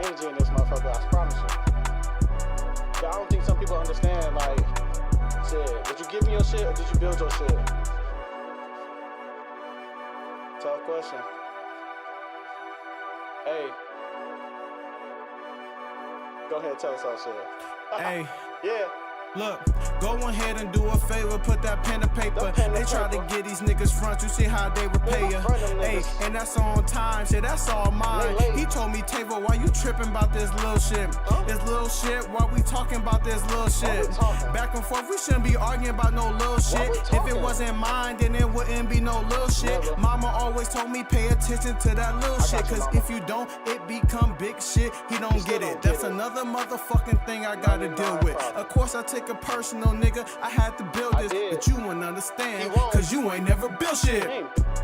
energy in this motherfucker, I promise you. But I don't think some people understand, like, shit, did you give me your shit or did you build your shit? Tough question. Hey. Go ahead, tell us all shit. Hey. Yeah. Look, go ahead and do a favor, put that pen to paper. They try to get these niggas front, you see how they repay ya. Hey, and that's on time, shit, that's all mine. He told me, Tavo, why you tripping about this little shit? This little shit, why we talking about this little shit? Back and forth, we shouldn't be arguing about no little shit. If it wasn't mine, then it wouldn't be no little shit. Mama always told me, pay attention to that little shit, cause if you don't, it become big shit. He don't get it. That's another motherfucking thing I gotta deal with. Of course, I take a personal, nigga, I had to build this, but you wouldn't understand, cause you ain't never built shit.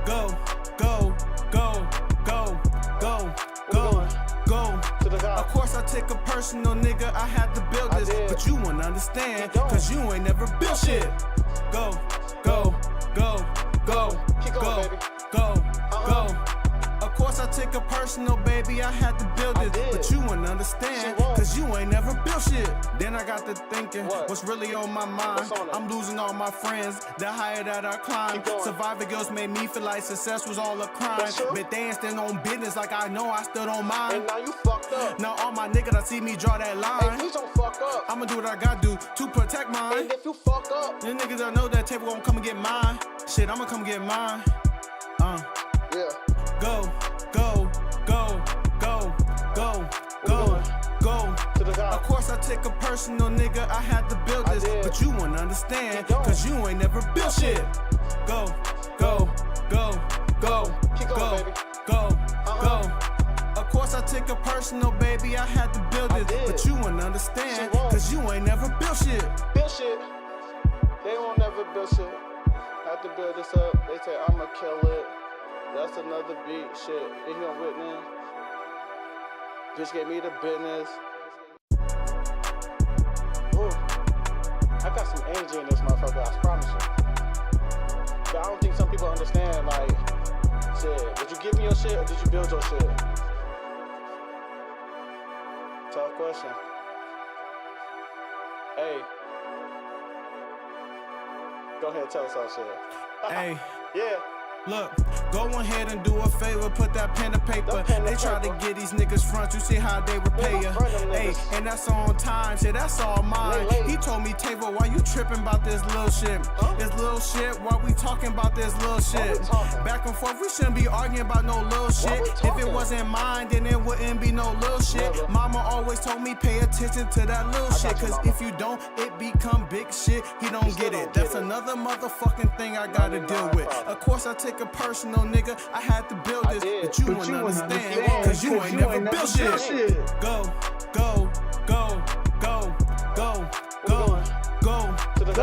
Go, go, go, go, go, go, go. Of course I take a personal, nigga, I had to build this, but you wouldn't understand, cause you ain't never built shit. Go, go, go, go, go, go, go. Of course I take a personal, baby, I had to build this, but you wouldn't understand, cause you ain't never built shit. Then I got to thinking, what's really on my mind? I'm losing all my friends, the higher that I climb. Survivor girls made me feel like success was all a crime, but they ain't stand on business like I know I stood on mine. And now you fucked up. Now all my niggas that see me draw that line. Hey, please don't fuck up. I'ma do what I gotta do to protect mine. And if you fuck up, the niggas that know that table gon' come and get mine. Shit, I'ma come get mine. Yeah. Go, go, go, go, go, go, go. Of course I take a personal, nigga, I had to build this, but you wouldn't understand, cause you ain't never built shit. Go, go, go, go, go, go, go. Of course I take a personal, baby, I had to build this, but you wouldn't understand, cause you ain't never built shit. Build shit. They won't never build shit. Have to build this up. They say I'ma kill it. That's another beat, shit. If you don't witness, bitch gave me the business. Ooh, I got some energy in this motherfucker, I promise you. But I don't think some people understand, like, shit, did you give me your shit or did you build your shit? Tough question. Hey. Go ahead, tell us all shit. Hey. Yeah. Look, go ahead and do a favor, put that pen to paper. They try to get these niggas front, you see how they repay ya. Hey, and that's on time, shit, that's all mine. He told me, Tavo, why you tripping about this little shit? This little shit, why we talking about this little shit? Back and forth, we shouldn't be arguing about no little shit. If it wasn't mine, then it wouldn't be no little shit. Mama always told me, pay attention to that little shit, cause if you don't, it become big shit. He don't get it. That's another motherfucking thing I gotta deal with. Of course I take a personal, nigga, I had to build this, but you wouldn't understand, cause you ain't never built shit. Go, go, go, go, go, go, go.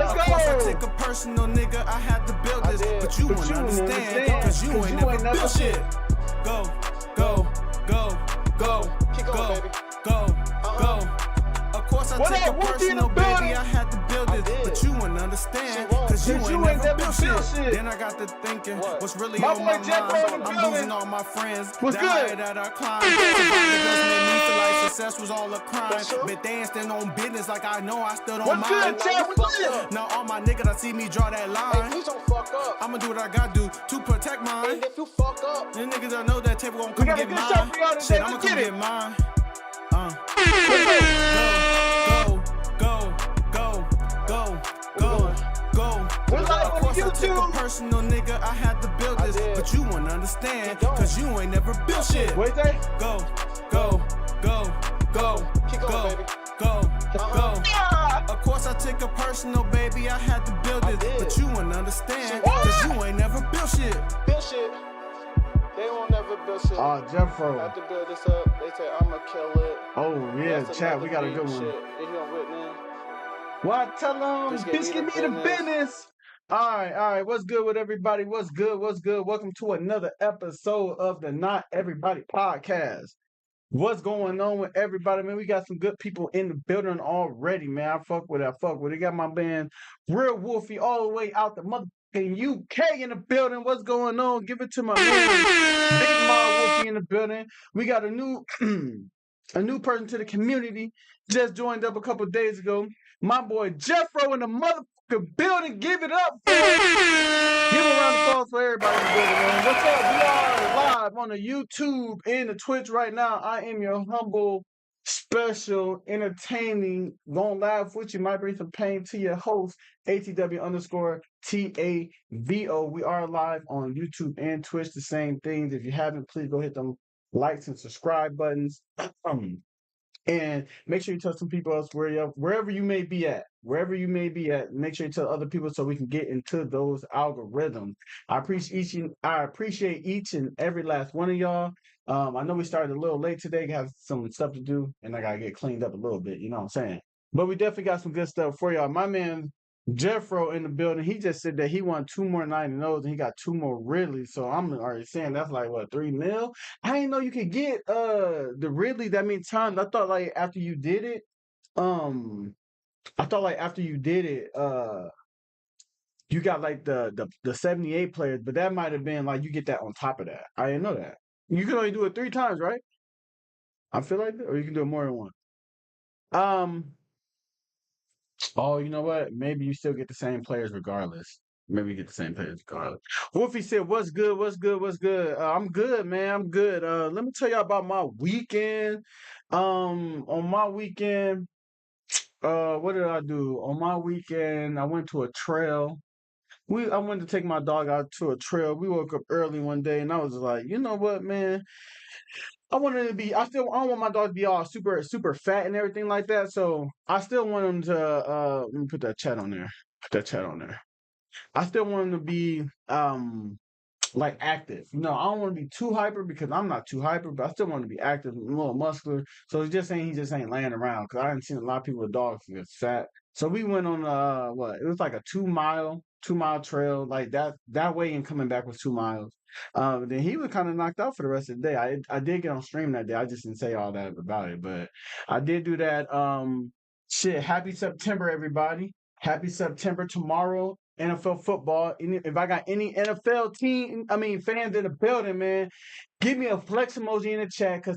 Of course I take a personal, nigga, I had to build this, but you wouldn't understand, cause you ain't never built shit. Go, go, go, go, go, go, go. Of course I take a personal, baby, I had to build this, but you wouldn't understand, cause you ain't never built shit. Then I got to thinking, what's really on my mind? I'm losing all my friends, the higher that I climb. Survivor girls made me feel like success was all a crime, but they ain't stand on business like I know I stood on mine. Now all my niggas that see me draw that line. Please don't fuck up. I'ma do what I gotta do to protect mine. And if you fuck up, the niggas that know that table gon' come and get mine. Shit, I'ma come get mine. Go, go, go, go, go. Of course I take a personal, nigga, I had to build this, but you wouldn't understand, cause you ain't never built shit. Go, go, go, go, go, go, go. Of course I take a personal, baby, I had to build this, but you wouldn't understand, cause you ain't never built shit. Build shit. They won't never build shit. Jeffro. Have to build this up. They say I'ma kill it. Oh yeah, That's chat, we got a good one. shit. If you don't witness, Well, tell them, bitch, give me the business. All right, what's good with everybody? What's good? Welcome to another episode of the Not Everybody Podcast. What's going on with everybody, man? We got some good people in the building already, man. I fuck with it. They got my man, Real Wolfie, all the way out the motherfucking UK in the building. What's going on? Give it to my man, Big Mom Wolfie in the building. We got a new a new person to the community, just joined up a couple days ago. My boy Jeffro in the motherfucking building. Give it up for him. Give a round of applause for everybody in the building, man. What's up? We are live on the YouTube and the Twitch right now. I am your humble, special, entertaining, gonna laugh with you, might bring some pain to your host, ATW_TAVO. We are live on YouTube and Twitch, the same things. If you haven't, please go hit them likes and subscribe buttons. And make sure you tell some people else wherever you may be at. Wherever you may be at, make sure you tell other people so we can get into those algorithms. I appreciate each and every last one of y'all. I know we started a little late today, have some stuff to do, and I gotta get cleaned up a little bit, you know what I'm saying? But we definitely got some good stuff for y'all. My man Jeffro in the building, he just said that he won 2 more 90-0s and he got 2 more Ridley. So I'm already saying that's like what, 3 mil? I didn't know you could get the Ridley that many times. I thought like after you did it, you got like the 78 players, but that might have been like you get that on top of that. I didn't know that. You can only do it 3 times, right? I feel like that, or you can do it more than one. Oh, you know what? Maybe you still get the same players regardless. Maybe you get the same players regardless. Wolfie said, "What's good? What's good? What's good? I'm good, man. I'm good. Let me tell y'all about my weekend. On my weekend, what did I do? On my weekend, I went to a trail. I went to take my dog out to a trail. We woke up early one day, and I was like, you know what, man? I don't want my dog to be all super, super fat and everything like that. So I still want him to, let me put that chat on there. I still want him to be, like active. I don't want to be too hyper because I'm not too hyper, but I still want to be active, a little muscular. So he just ain't laying around because I haven't seen a lot of people with dogs that's fat. So we went on it was like a 2-mile trail, like that way, and coming back was 2 miles. Then he was kind of knocked out for the rest of the day. I did get on stream that day. I just didn't say all that about it, but I did do that. Happy September, everybody. Happy September. Tomorrow, NFL football. If I got any NFL fans in the building, man, give me a flex emoji in the chat, give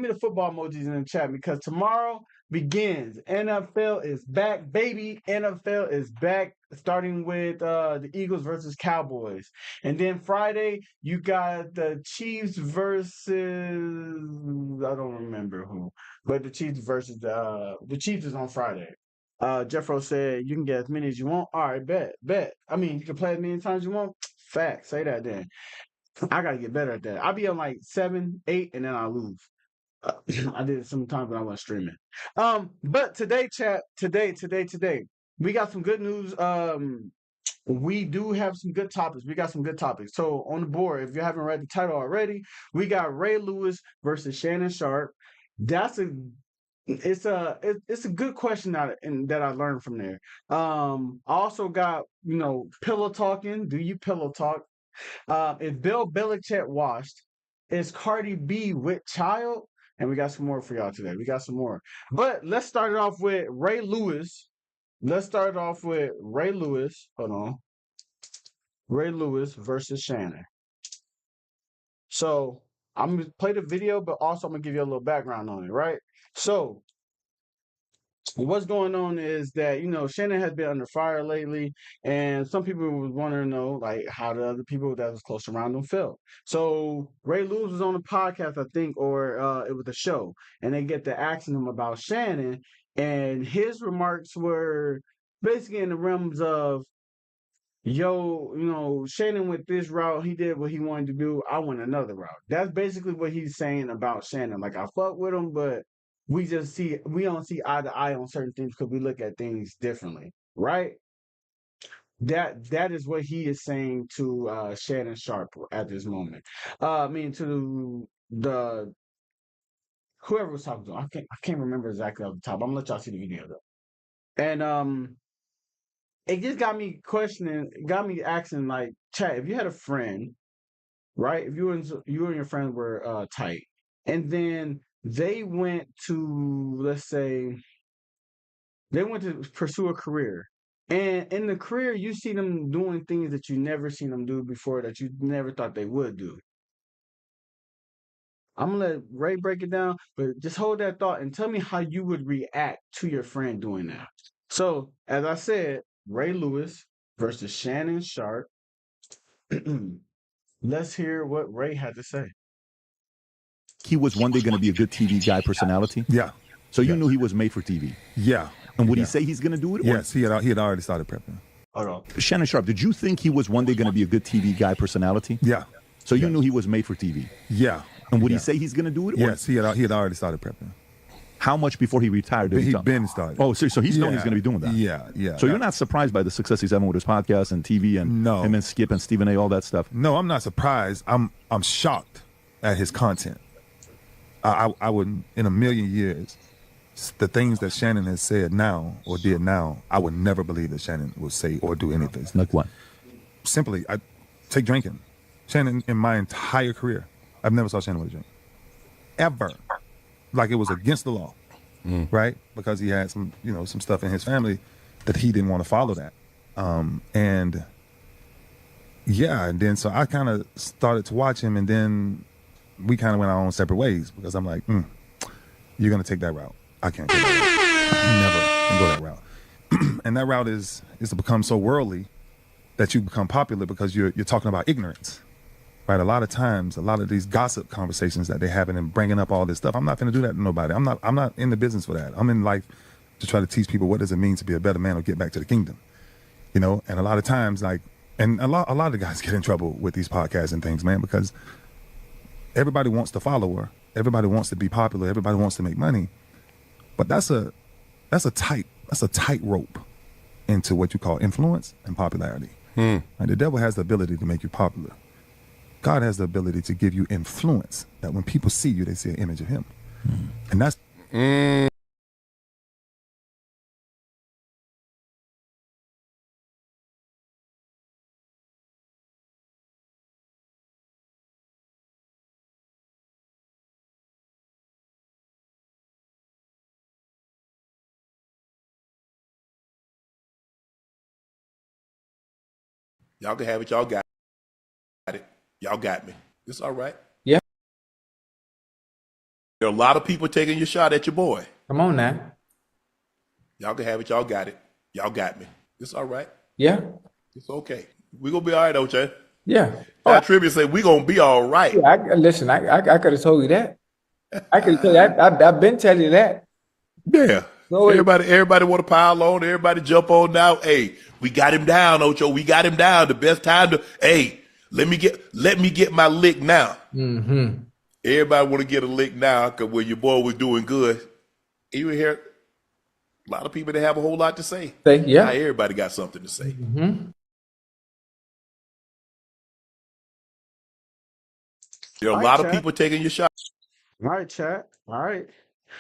me the football emojis in the chat because tomorrow begins. NFL is back, baby. NFL is back, starting with the Eagles versus Cowboys. And then Friday, you got the Chiefs versus, I don't remember who, but the Chiefs versus the Chiefs is on Friday. Jeffro said you can get as many as you want. All right, bet. I mean, you can play as many times as you want. Fact, say that then. I gotta get better at that. I'll be on like 7, 8, and then I lose. I did it sometimes when I wasn't streaming. But today, chat, today, we got some good news. We do have some good topics. So on the board, if you haven't read the title already, we got Ray Lewis versus Shannon Sharpe. It's a good question that I learned from there. I also got pillow talking. Do you pillow talk? Is Bill Belichick washed? Is Cardi B with child? And we got some more for y'all today. But let's start it off with Ray Lewis. Hold on. Ray Lewis versus Shannon. So I'm going to play the video, but also I'm going to give you a little background on it, right? So what's going on is that, Shannon has been under fire lately, and some people was wanting to know, like, how the other people that was close around him felt. So Ray Lewis was on a podcast, I think, or it was a show, and they get to asking him about Shannon, and his remarks were basically in the realms of, Shannon went this route. He did what he wanted to do. I went another route. That's basically what he's saying about Shannon. Like, I fuck with him, but we don't see eye to eye on certain things because we look at things differently, right? That is what he is saying to Shannon Sharpe at this moment. To the whoever was talking to him. I can't remember exactly off the top. I'm gonna let y'all see the video though. And it just got me asking, like, chat, if you had a friend, right? If you and your friend were tight, and then they went to, let's say, pursue a career, and in the career you see them doing things that you never seen them do before, that you never thought they would do. I'm gonna let Ray break it down, but just hold that thought and tell me how you would react to your friend doing that. So, as I said, Ray Lewis versus Shannon Sharpe. Let's hear what Ray had to say. He was one day going to be a good TV guy personality. Yeah. So you knew he was made for TV. Yeah. And would he say he's going to do it? Yes, he had already started prepping. Hold on. Shannon Sharpe, did you think he was one day going to be a good TV guy personality? Yeah. So you knew he was made for TV. Yeah. And would he say he's going to do it? Yes, he had already started prepping. How much before he retired did he He'd been started. Oh, so he's known he's going to be doing that. Yeah. So you're not surprised by the success he's having with his podcast and TV and him and Skip and Stephen A, all that stuff? No, I'm not surprised. I'm shocked at his content. I would, in a million years, the things that Shannon has said now or did now, I would never believe that Shannon would say or do anything. Like what? Simply, I take drinking. Shannon, in my entire career, I've never saw Shannon with a drink. Ever. Like it was against the law, right? Because he had some stuff in his family that he didn't want to follow that. And then so I kind of started to watch him, and then we kind of went our own separate ways because I'm like, you're going to take that route. I can't go that route. Never can go that route. And that route is to become so worldly that you become popular because you're talking about ignorance. Right, a lot of times, a lot of these gossip conversations that they're having and bringing up all this stuff, I'm not going to do that to nobody. I'm not in the business for that. I'm in life to try to teach people what does it mean to be a better man or get back to the kingdom, And a lot of times, and a lot of the guys get in trouble with these podcasts and things, man, because everybody wants the follower, everybody wants to be popular, everybody wants to make money, but that's a tight rope into what you call influence and popularity. Right? The devil has the ability to make you popular. God has the ability to give you influence that when people see you, they see an image of him. And that's... Y'all can have it. Y'all got it. Y'all got me. It's all right. Yeah. There are a lot of people taking your shot at your boy. Come on now. Y'all can have it. Y'all got it. Y'all got me. It's all right. Yeah. It's okay. We're going to be all right, OJ. Yeah. That tribute say we're going to be all right. Yeah, listen, I could have told you that. I could have told you I've been telling you that. Yeah. So everybody want to pile on. Everybody jump on now. Hey, we got him down, Ocho. We got him down. The best time to, hey, let me get my lick now. Mm-hmm. Everybody want to get a lick now because when your boy was doing good, you hear a lot of people that have a whole lot to say. Yeah. Now everybody got something to say. Mm-hmm. There are a lot of people taking your shot. All right, chat. All right.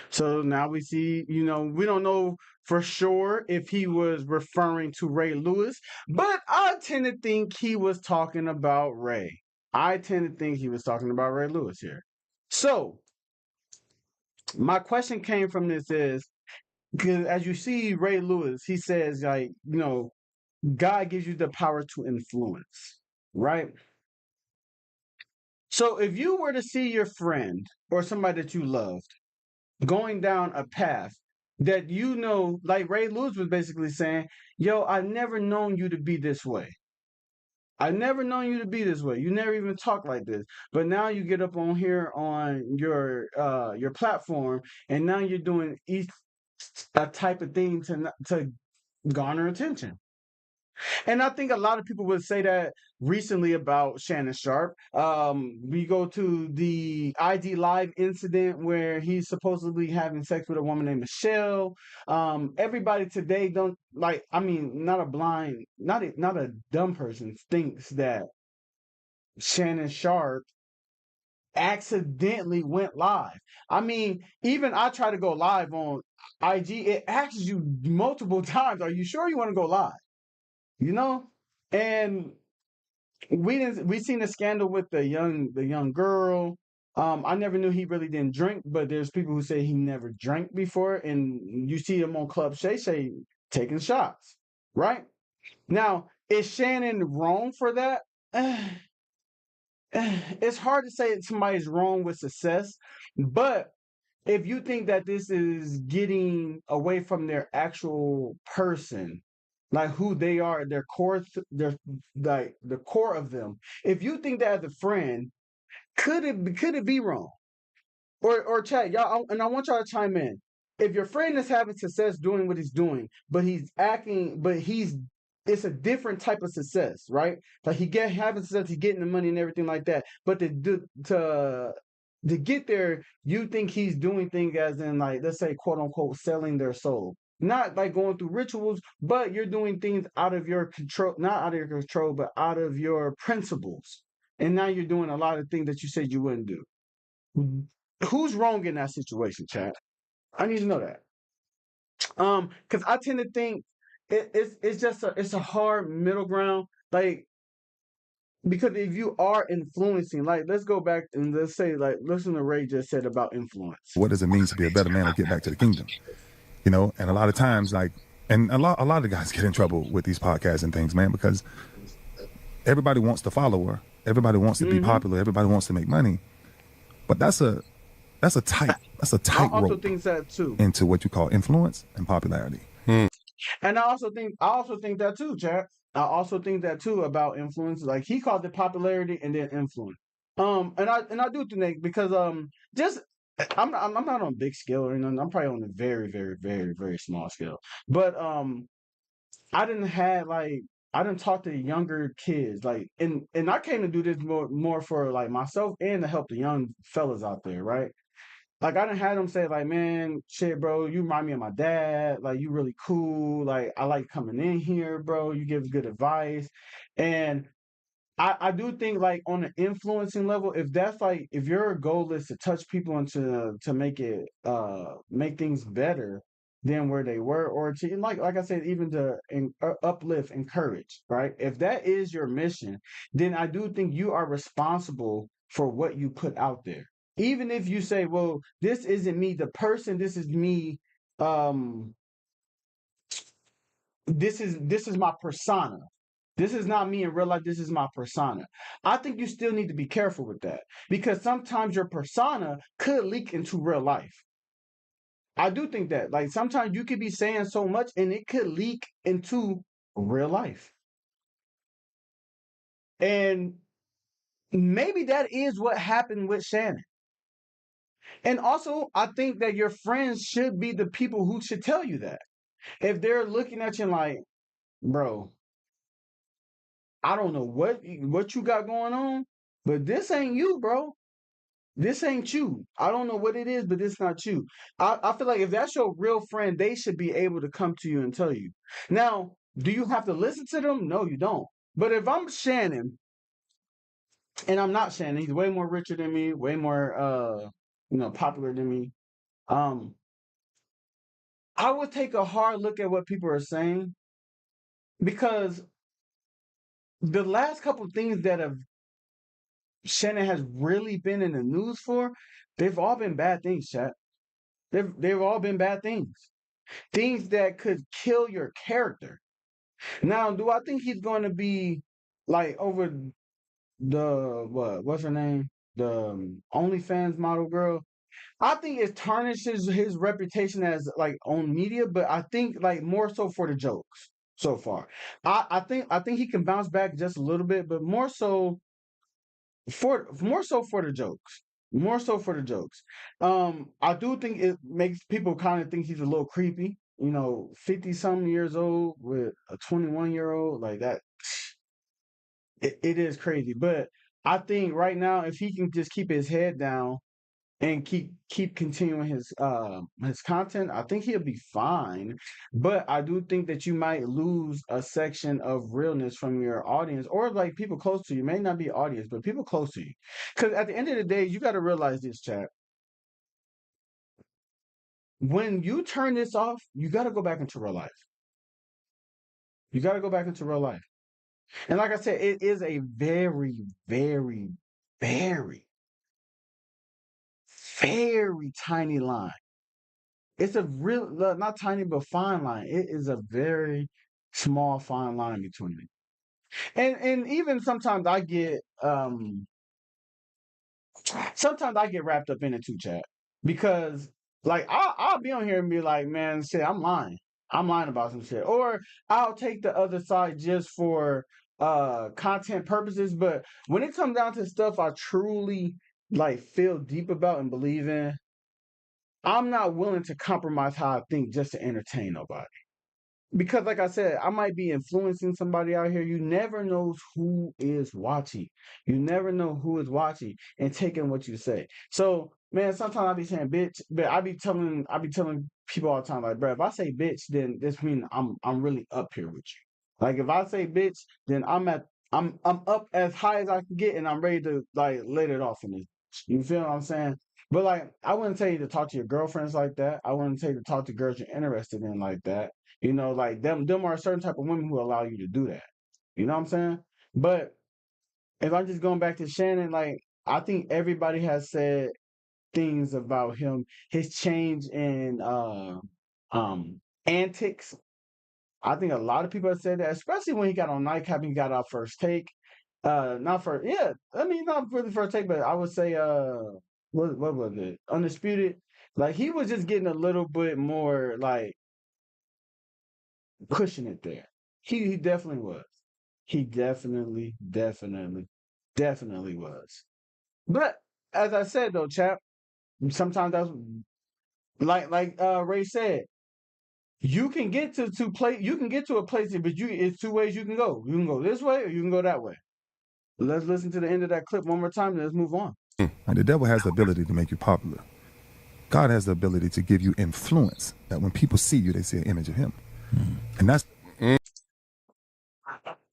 So now we see, we don't know for sure if he was referring to Ray Lewis, but I tend to think he was talking about Ray. I tend to think he was talking about Ray Lewis here. So my question came from this is, because as you see Ray Lewis, he says, God gives you the power to influence, right? So if you were to see your friend or somebody that you loved going down a path that like Ray Lewis was basically saying, yo, I never known you to be this way. I never known you to be this way. You never even talk like this. But now you get up on here on your platform, and now you're doing a type of thing to garner attention. And I think a lot of people would say that recently about Shannon Sharpe. We go to the IG Live incident where he's supposedly having sex with a woman named Michelle. Everybody today not a dumb person thinks that Shannon Sharpe accidentally went live. I mean, even I try to go live on IG, it asks you multiple times, are you sure you want to go live? And we seen a scandal with the young girl. I never knew he really didn't drink, but there's people who say he never drank before, and you see him on Club Shay Shay taking shots, right? Now, is Shannon wrong for that? it's hard to say that somebody's wrong with success, but if you think that this is getting away from their actual person, like who they are, their core, their like the core of them. If you think that as a friend, could it be wrong? Or chat, y'all, and I want y'all to chime in. If your friend is having success doing what he's doing, but it's a different type of success, right? Like having success, he's getting the money and everything like that. But to get there, you think he's doing things as in, like, let's say, quote unquote, selling their soul. Not like going through rituals, but you're doing things out of your control, not out of your control, but out of your principles. And now you're doing a lot of things that you said you wouldn't do. Who's wrong in that situation, Chad? I need to know that. Because I tend to think it's just it's a hard middle ground. Like, because if you are influencing, like, let's go back and let's say, like, listen to Ray just said about influence. What does it mean to be a better man or get back to the kingdom? You know, and a lot of times, like, and a lot of guys get in trouble with these podcasts and things, man, because everybody wants the follower, everybody wants to be popular, everybody wants to make money, but that's a tight I also rope think that too. into what you call influence and popularity. And I also think that too, Chad. I also think that too about influence. Like, he called it popularity and then influence. And I do think that because just I'm not on a big scale or anything. I'm probably on a very, very, very, very small scale. But I didn't talk to younger kids, like, and I came to do this more for, like, myself and to help the young fellas out there, right? Like, I didn't have them say, like, man, shit, bro, you remind me of my dad. Like, you really cool. Like, I like coming in here, bro. You give good advice. And I do think, like, on an influencing level, if that's like, if your goal is to touch people and to make things better than where they were, or to, like I said, even to uplift, encourage, right? If that is your mission, then I do think you are responsible for what you put out there. Even if you say, well, this isn't me, the person, this is me, um, this is my persona. This is not me in real life. This is my persona. I think you still need to be careful with that, because sometimes your persona could leak into real life. I do think that, like, sometimes you could be saying so much and it could leak into real life. And maybe that is what happened with Shannon. And also, I think that your friends should be the people who should tell you that. If they're looking at you like, bro, I don't know what you got going on, but this ain't you, bro. This ain't you. I don't know what it is, but this not you. I feel like if that's your real friend, they should be able to come to you and tell you. Now, do you have to listen to them? No, you don't. But if I'm Shannon, and I'm not Shannon, he's way more richer than me, way more popular than me. I would take a hard look at what people are saying, because the last couple of things that have Shannon has really been in the news for, they've all been bad things, chat. They've all been bad things. Things that could kill your character. Now, do I think he's going to be, like, over what's her name? The OnlyFans model girl. I think it tarnishes his reputation as, like, on media, but I think, like, more so for the jokes so far. I think he can bounce back just a little bit, but more so for the jokes. More so for the jokes. I do think it makes people kind of think he's a little creepy. 50 something years old with a 21-year-old, like that. It is crazy. But I think right now, if he can just keep his head down and keep continuing his content, I think he'll be fine. But I do think that you might lose a section of realness from your audience, or, like, people close to you. May not be audience, but people close to you. Because at the end of the day, you got to realize this, chat. When you turn this off, you got to go back into real life. You got to go back into real life. And like I said, it is a very, very, very, very tiny line. It's a real, not tiny, but fine line. It is a very small, fine line between it. And even sometimes I get sometimes I get wrapped up in it too, chat, because like I'll be on here and be like, man, shit, I'm lying. I'm lying about some shit, or I'll take the other side just for content purposes. But when it comes down to stuff I truly like feel deep about and believe in, I'm not willing to compromise how I think just to entertain nobody. Because like I said, I might be influencing somebody out here. You never know who is watching. You never know who is watching and taking what you say. So man, sometimes I be saying bitch, but I be telling people all the time, like, bro, if I say bitch, then this means I'm really up here with you. Like if I say bitch, then I'm up as high as I can get, and I'm ready to like let it off in this. You feel what I'm saying? But like I wouldn't tell you to talk to your girlfriends like that. I wouldn't tell you to talk to girls you're interested in like that. You know, like them are a certain type of women who allow you to do that. You know what I'm saying? But if I'm just going back to Shannon, like I think everybody has said things about him, his change in antics. I think a lot of people have said that, especially when he got on Nightcap and he got our first take. Not for yeah, I mean not for the first take, but I would say what was it? Undisputed. Like he was just getting a little bit more like pushing it there. He definitely was. He definitely was. But as I said though, chap, sometimes that's like Ray said, you can get to play you can get to a place, but it's two ways you can go. You can go this way or you can go that way. Let's listen to the end of that clip one more time and let's move on. And the devil has the ability to make you popular. God has the ability to give you influence, that when people see you, they see an image of him. And that's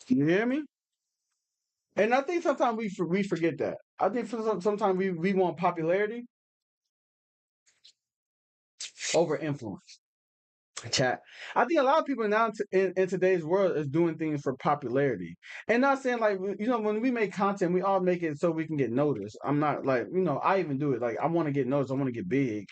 You hear me? And I think sometimes we forget that. I think sometimes we want popularity over influence. Chat. I think a lot of people now in today's world is doing things for popularity, and not saying like when we make content, we all make it so we can get noticed. I'm not like I even do it like I want to get noticed, I want to get big,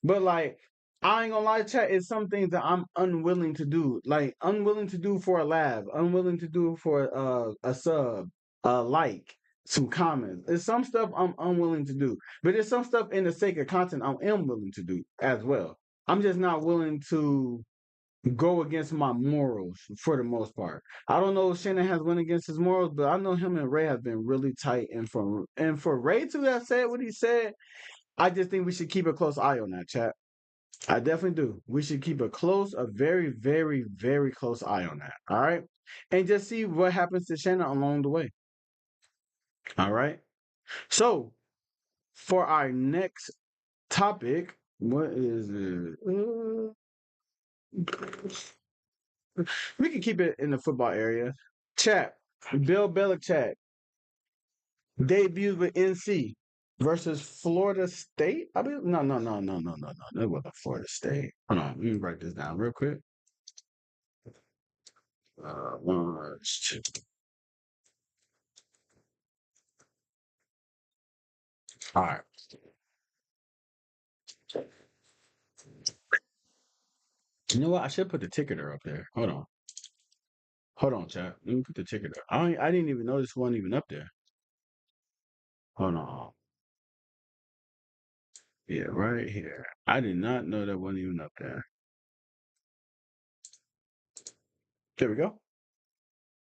but like I ain't gonna lie, chat. It's some things that I'm unwilling to do, like unwilling to do for a laugh, unwilling to do for a sub, a like. Some comments. There's some stuff I'm unwilling to do, but there's some stuff in the sake of content I am willing to do as well. I'm just not willing to go against my morals for the most part. I don't know if Shannon has went against his morals, but I know him and Ray have been really tight. And for Ray to have said what he said, I just think we should keep a close eye on that, chat. I definitely do. We should keep a very, very, very close eye on that. All right. And just see what happens to Shannon along the way. All right. So for our next topic, what is it? We can keep it in the football area. Chat. Bill Belichick debuted with NC versus Florida State. I mean, no. It wasn't Florida State. Hold on. Let me write this down real quick. One, two. All right. You know what? I should put the ticketer up there. Hold on, chat. Let me put the ticketer. I didn't even know this wasn't even up there. Hold on. Yeah, right here. I did not know that wasn't even up there. There we go.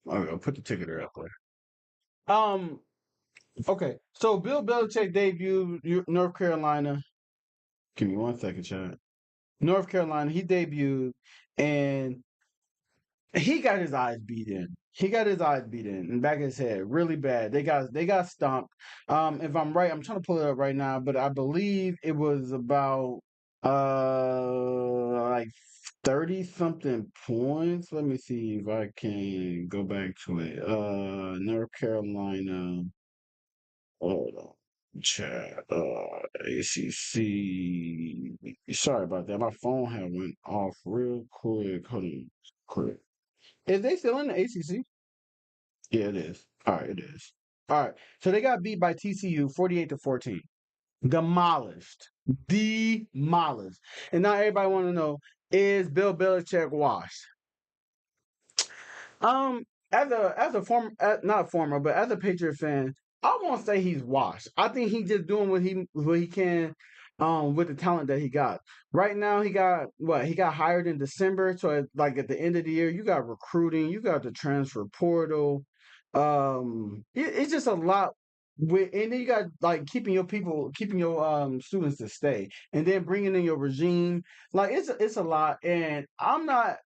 There we go. Put the ticketer up there. Okay. So Bill Belichick debuted North Carolina. Give me 1 second, chat. North Carolina, he debuted and he got his eyes beat in. He got his eyes beat in and back of his head really bad. They got stomped. If I'm right, I'm trying to pull it up right now, but I believe it was about like 30 something points. Let me see if I can go back to it. North Carolina. Hold on. Chat. ACC. Sorry about that. My phone had went off real quick. Hold on. Quick. Is they still in the ACC? Yeah, it is. All right, it is. All right. So they got beat by TCU 48-14. Demolished. Demolished. And now everybody want to know, is Bill Belichick washed? As a former, not former, but as a Patriot fan, I won't say he's washed. I think he's just doing what he can with the talent that he got. Right now he got what? He got hired in December, so like at the end of the year, you got recruiting, you got the transfer portal. It's just a lot and then you got like keeping your students to stay, and then bringing in your regime. Like it's a lot, and I'm not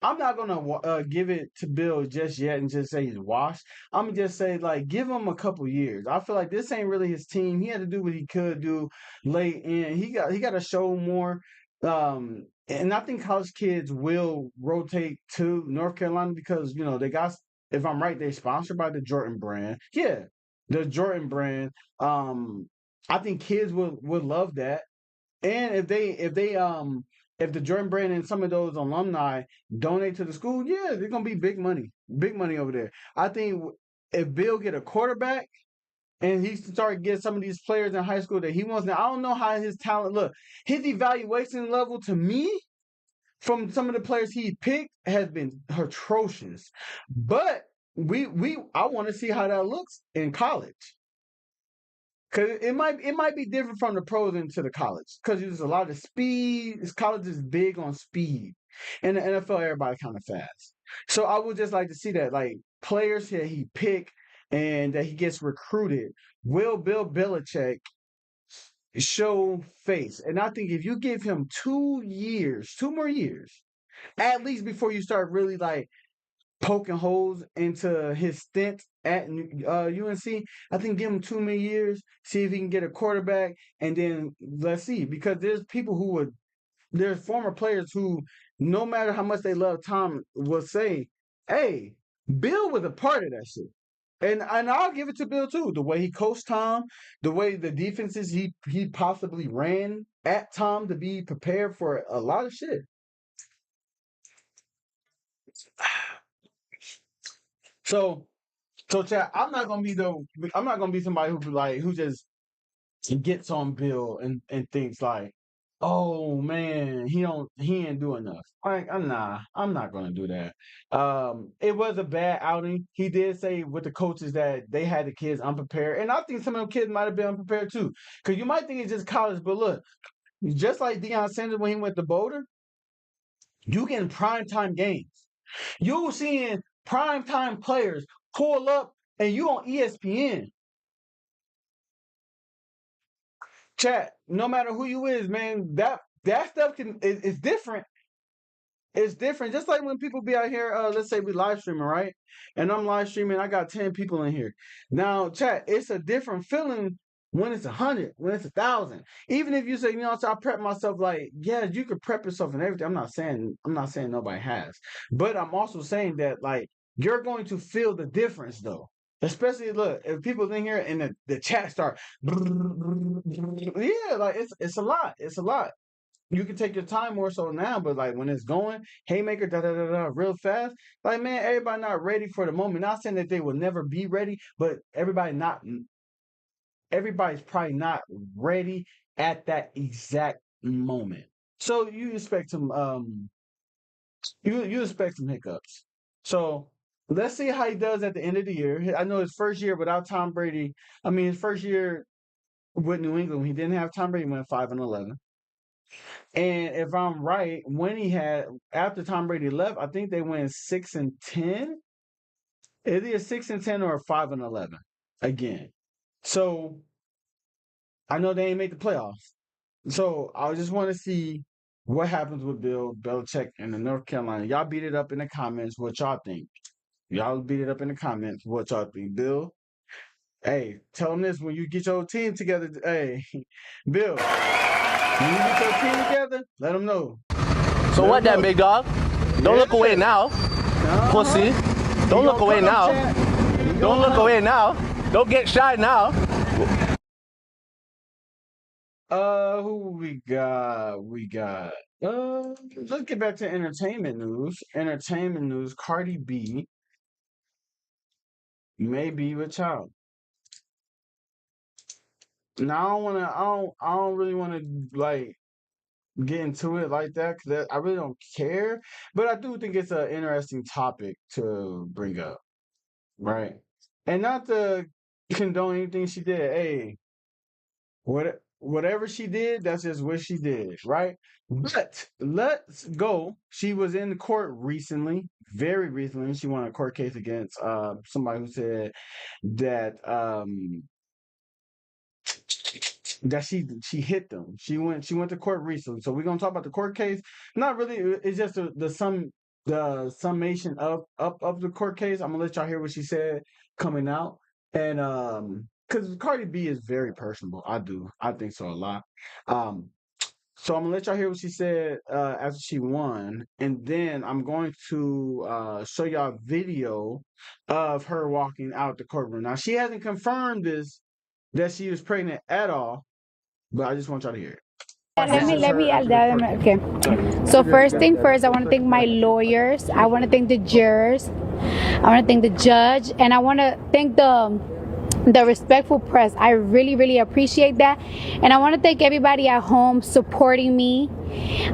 gonna give it to Bill just yet and just say he's washed. I'm gonna just say like give him a couple years. I feel like this ain't really his team. He had to do what he could do late in. He got to show more. And I think college kids will rotate to North Carolina because they got. If I'm right, they sponsored by the Jordan brand. Yeah, the Jordan brand. I think kids would love that. And if the Jordan brand and some of those alumni donate to the school, yeah, they're gonna be big money over there. I think if Bill get a quarterback and he start getting some of these players in high school that he wants. Now I don't know how his talent look. His evaluation level to me from some of the players he picked has been atrocious. But I want to see how that looks in college. Cause it might be different from the pros into the college. Cause there's a lot of speed. This college is big on speed. In the NFL, everybody kind of fast. So I would just like to see that, like players that he pick and that he gets recruited. Will Bill Belichick show face? And I think if you give him 2 more years, at least before you start really like poking holes into his stint at UNC. I think give him 2 more years, see if he can get a quarterback, and then let's see. Because there's former players who, no matter how much they love Tom, will say, "Hey, Bill was a part of that shit." And I'll give it to Bill too. The way he coached Tom, the way the defenses he possibly ran at Tom to be prepared for a lot of shit. So Chad, I'm not gonna be somebody who just gets on Bill and thinks like, oh man, he ain't do enough. Like, I'm not gonna do that. It was a bad outing. He did say with the coaches that they had the kids unprepared, and I think some of them kids might have been unprepared too. Because you might think it's just college, but look, just like Deion Sanders when he went to Boulder, you getting primetime games. You seeing primetime players pull up and you on ESPN. Chat, no matter who you is, man, that stuff is different. It's different. Just like when people be out here, let's say we live streaming, right? And I'm live streaming, I got 10 people in here. Now, chat, it's a different feeling when it's 100, when it's 1,000. Even if you say, so I prep myself like, yeah, you could prep yourself and everything. I'm not saying nobody has. But I'm also saying that like you're going to feel the difference though. Especially look, if people in here and the chat start yeah, like it's a lot. It's a lot. You can take your time more so now, but like when it's going, haymaker, da da da da, real fast. Like man, everybody not ready for the moment. Not saying that they will never be ready, but everybody's probably not ready at that exact moment. So you expect some you expect some hiccups. So let's see how he does at the end of the year. I know his first year without Tom Brady. I mean, his first year with New England, he didn't have Tom Brady, went 5-11. And if I'm right, when he had after Tom Brady left, I think they went 6-10. Is it 6-10 or 5-11 again? So I know they ain't make the playoffs. So I just want to see what happens with Bill Belichick and the North Carolina. Y'all beat it up in the comments what y'all think. Y'all beat it up in the comments what y'all think. Bill, hey, tell them this when you get your team together. Hey, Bill, when you get your team together, let them know. So Let what them then, know. big dog? Don't look away now, pussy. Don't look away now. Don't look away now. Don't get shy now. Who we got? Let's get back to entertainment news. Entertainment news. Cardi B may be with child. Now I don't really wanna like get into it like that because I really don't care. But I do think it's an interesting topic to bring up, right? And not to condone anything she did. Hey, whatever she did, that's just what she did, right? But let's go. She was in the court recently, very recently. She won a court case against somebody who said that that she hit them. She went to court recently. So we're gonna talk about the court case. Not really. It's just the summation of the court case. I'm gonna let y'all hear what she said coming out, and because Cardi B is very personable. I think so a lot. So I'm gonna let y'all hear what she said after she won, and then I'm going to show y'all a video of her walking out the courtroom. Now she hasn't confirmed this that she was pregnant at all, but I just want y'all to hear it. Okay. So first thing first, I want to thank my lawyers. I want to thank the jurors. I want to thank the judge, and I want to thank the respectful press. I really, really appreciate that, and I want to thank everybody at home supporting me.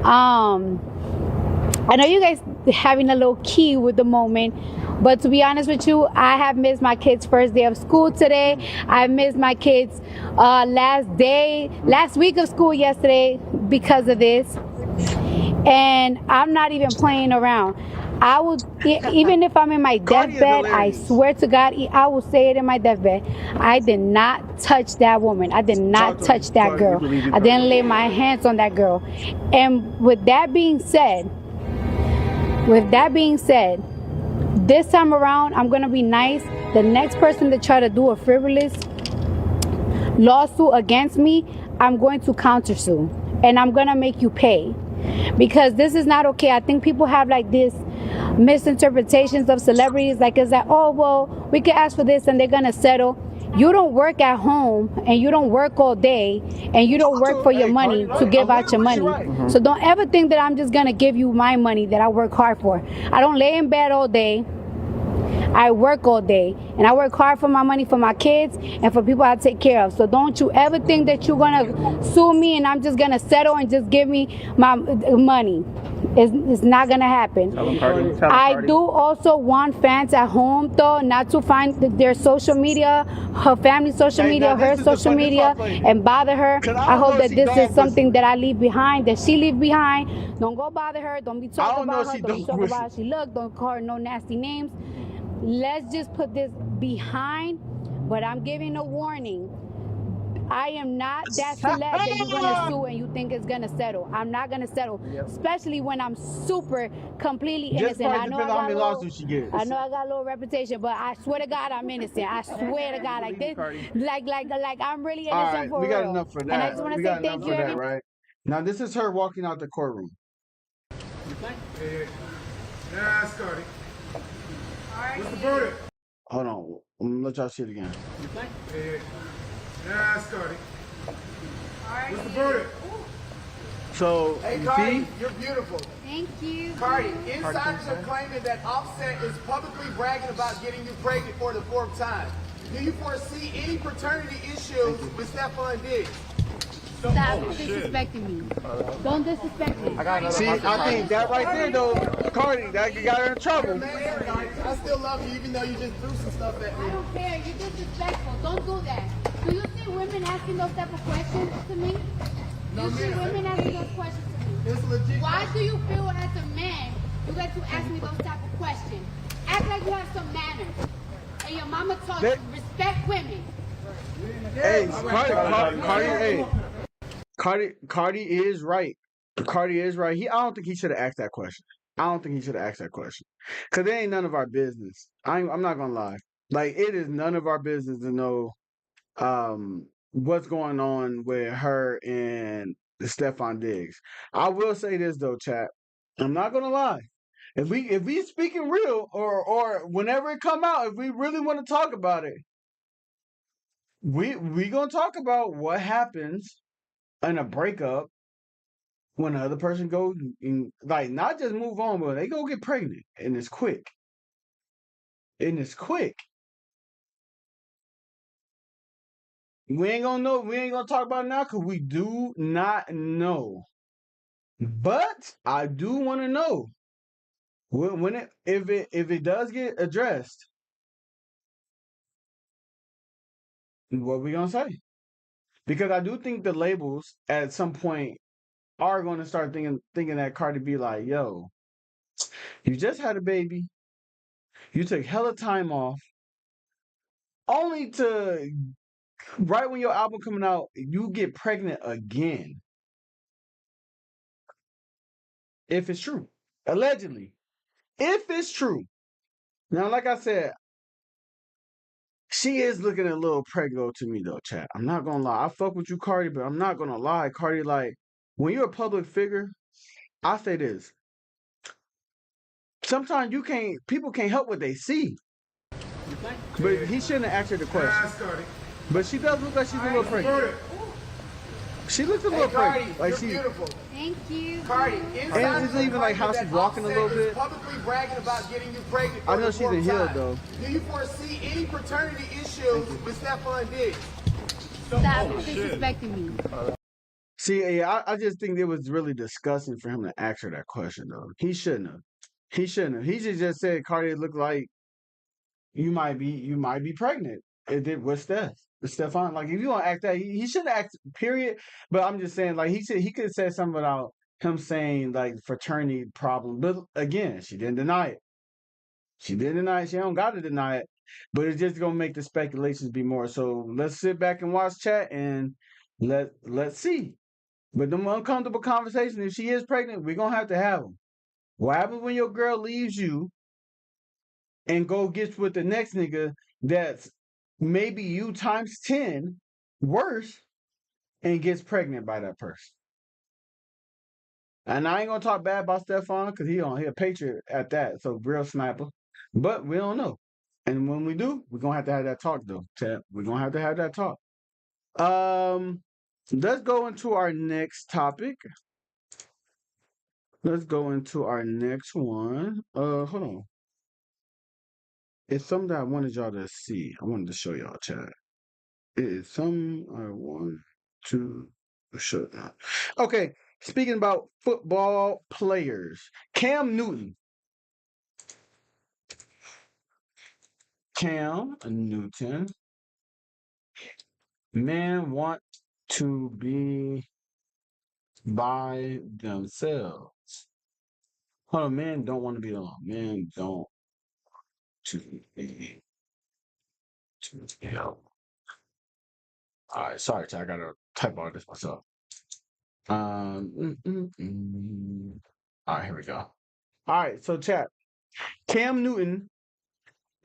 I know you guys having a little key with the moment, but to be honest with you, I have missed my kids' first day of school today. I missed my kids' last week of school yesterday because of this. And I'm not even playing around. I will, even if I'm in my deathbed, I swear to God, I will say it in my deathbed. I did not touch that woman. I did not touch that girl. I didn't lay my hands on that girl. And with that being said, this time around, I'm going to be nice. The next person to try to do a frivolous lawsuit against me, I'm going to countersue. And I'm going to make you pay. Because this is not okay. I think people have like this misinterpretations of celebrities. Like it's like, oh, well, we can ask for this and they're going to settle. You don't work at home and you don't work all day and you don't work for your money to give out your money. So don't ever think that I'm just going to give you my money that I work hard for. I don't lay in bed all day. I work all day and I work hard for my money for my kids and for people I take care of. So don't you ever think that you're going to sue me and I'm just going to settle and just give me my money. It's not going to happen. I do also want fans at home, though, not to find their social media, her family's social media, her social media, and bother her. I hope that this is something that I leave behind, that she leave behind. Don't go bother her. Don't be talking about her. Don't be talking about how she look. Don't call her no nasty names. Let's just put this behind, but I'm giving a warning. I am not that celeb that you're gonna sue and you think it's gonna settle. I'm not gonna settle, especially when I'm super completely innocent. I know I got a little reputation, but I swear to God I'm innocent. I swear to God, like this, like I'm really innocent for real. We got enough for that. And I just want to say thank you. Right now, this is her walking out the courtroom. You think? Yeah, it's Carti. What's the verdict? Hold on, I'm gonna let y'all see it again. You think? Yeah, it's Carti. What's the verdict? So, hey, Cardi, you're beautiful. Thank you. Cardi, insiders are claiming that Offset is publicly bragging about getting you pregnant for the 4th time. Do you foresee any paternity issues with Stephon Diggs? Stop disrespecting me. Don't disrespect me. See, I think that right there, though, Cardi, that got her in trouble. I still love you, even though you just threw some stuff at me. I don't care. You're disrespectful. Don't do that. Do you see women asking those type of questions to me? Do you see women asking those questions to me? It's legit. Why do you feel as a man you get to ask me those type of questions? Act like you have some manners. And your mama taught you respect women. Hey, Cardi is right. Cardi is right. I don't think he should have asked that question. Because it ain't none of our business. I'm not going to lie. Like, it is none of our business to know what's going on with her and Stephon Diggs. I will say this, though, chat. I'm not going to lie. If we speaking real or whenever it come out, if we really want to talk about it, we going to talk about what happens in a breakup when the other person goes and, like, not just move on, but they go get pregnant and it's quick. We ain't gonna know. We ain't gonna talk about it now because we do not know. But I do want to know if it does get addressed. what we gonna say? Because I do think the labels at some point are going to start thinking that Cardi B like, yo, you just had a baby, you took hella time off, only to right when your album coming out, you get pregnant again. If it's true, allegedly, if it's true. Now, like I said, she is looking a little preggo to me though, chat. I'm not gonna lie. I fuck with you, Cardi, but I'm not gonna lie, Cardi. Like when you're a public figure, I say this. Sometimes people can't help what they see. But he shouldn't have asked her the question. But she does look like she's a little pregnant. She looks a little pregnant. Like she. Beautiful. Thank you. Cardi, And it's even like how she's walking a little bit. Publicly bragging about getting you pregnant. I know she's in heels though. Do you foresee any paternity issues with Stephon Diggs? Stop disrespecting me. See, yeah, I just think it was really disgusting for him to ask her that question though. He shouldn't have. He shouldn't have. He just said, Cardi, looked like you might be pregnant. It did with Stephon. Like if you want to act that, he shouldn't act. Period. But I'm just saying, like he could have said something about him saying like fraternity problem. But again, she didn't deny it. She didn't deny it. She don't got to deny it. But it's just gonna make the speculations be more. So let's sit back and watch chat and let's see. But them uncomfortable conversations, if she is pregnant, we're gonna have to have them. What happens when your girl leaves you and gets with the next nigga that's maybe you times 10 worse and gets pregnant by that person? And I ain't gonna talk bad about Stephon because he a patriot at that, so real sniper. But we don't know. And when we do, we're gonna have to have that talk though. We're gonna have to have that talk. Let's go into our next topic. Let's go into our next one. Hold on. It's something that I wanted y'all to see. I wanted to show y'all, chat. It is something I want to show y'all. Okay, speaking about football players. Cam Newton. Men want to be by themselves. Hold on, men don't want to be alone. Men don't to be alone. All right, sorry, I gotta type all this myself. All right, here we go. All right, so chat. Cam Newton.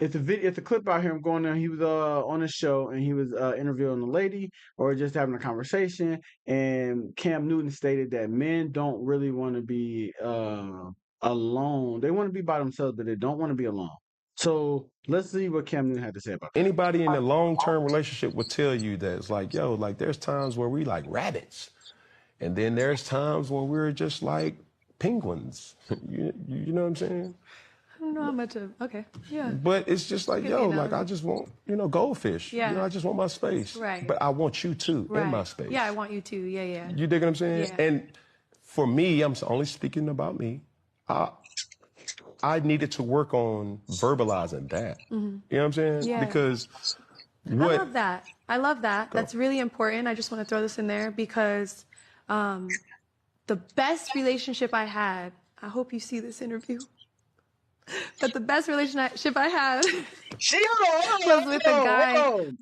It's a video. It's a clip out here. I'm going there. He was on a show and he was interviewing a lady or just having a conversation. And Cam Newton stated that men don't really want to be alone. They want to be by themselves, but they don't want to be alone. So let's see what Cam Newton had to say about that. Anybody in a long-term relationship will tell you that it's like, yo, like there's times where we like rabbits. And then there's times when we're just like penguins. You know what I'm saying? I don't know how much of, okay, yeah. But it's just like, yo, like I just want, goldfish. Yeah. You know, I just want my space. Right. But I want you too in my space. Yeah, I want you too. Yeah, yeah. You dig what I'm saying? Yeah. And for me, I'm only speaking about me. I needed to work on verbalizing that. You know what I'm saying? Yeah. Because I love that. I love that. That's really important. I just want to throw this in there because the best relationship I had, I hope you see this interview, but the best relationship I had was with a guy.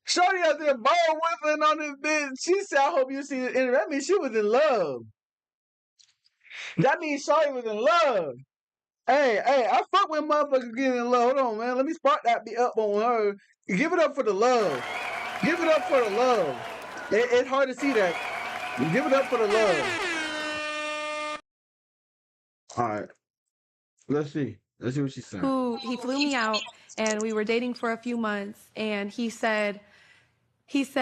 Shorty out there ball whipping on this bitch. She said, I hope you see the interview. That means she was in love. That means Shorty was in love. Hey, I fuck with motherfuckers getting in love. Hold on, man. Let me spark that be up on her. Give it up for the love. Give it up for the love. It's hard to see that. Give it up for the love. All right. Let's see. Let's see what she's saying. He flew me out and we were dating for a few months and he said, Hold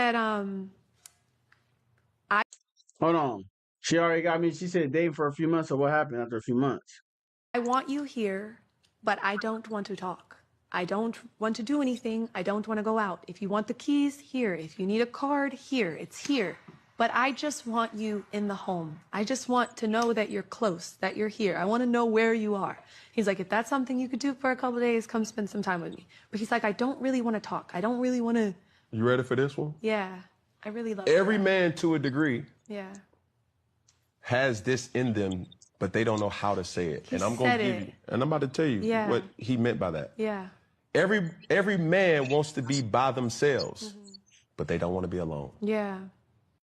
on. She already got me. She said dating for a few months. So what happened after a few months? I want you here, but I don't want to talk. I don't want to do anything. I don't want to go out. If you want the keys, here. If you need a card, here. It's here. but I just want you in the home. I just want to know that you're close, that you're here. I want to know where you are. He's like, if that's something you could do for a couple of days, come spend some time with me. But he's like, I don't really want to talk. I don't really want to. You ready for this one? Yeah, I really love Every that. man, to a degree, Yeah. has this in them, but they don't know how to say it. He and I'm going to said give it. you, and I'm about to tell you Yeah. what he meant by that. Yeah. Every man wants to be by themselves, but they don't want to be alone. Yeah.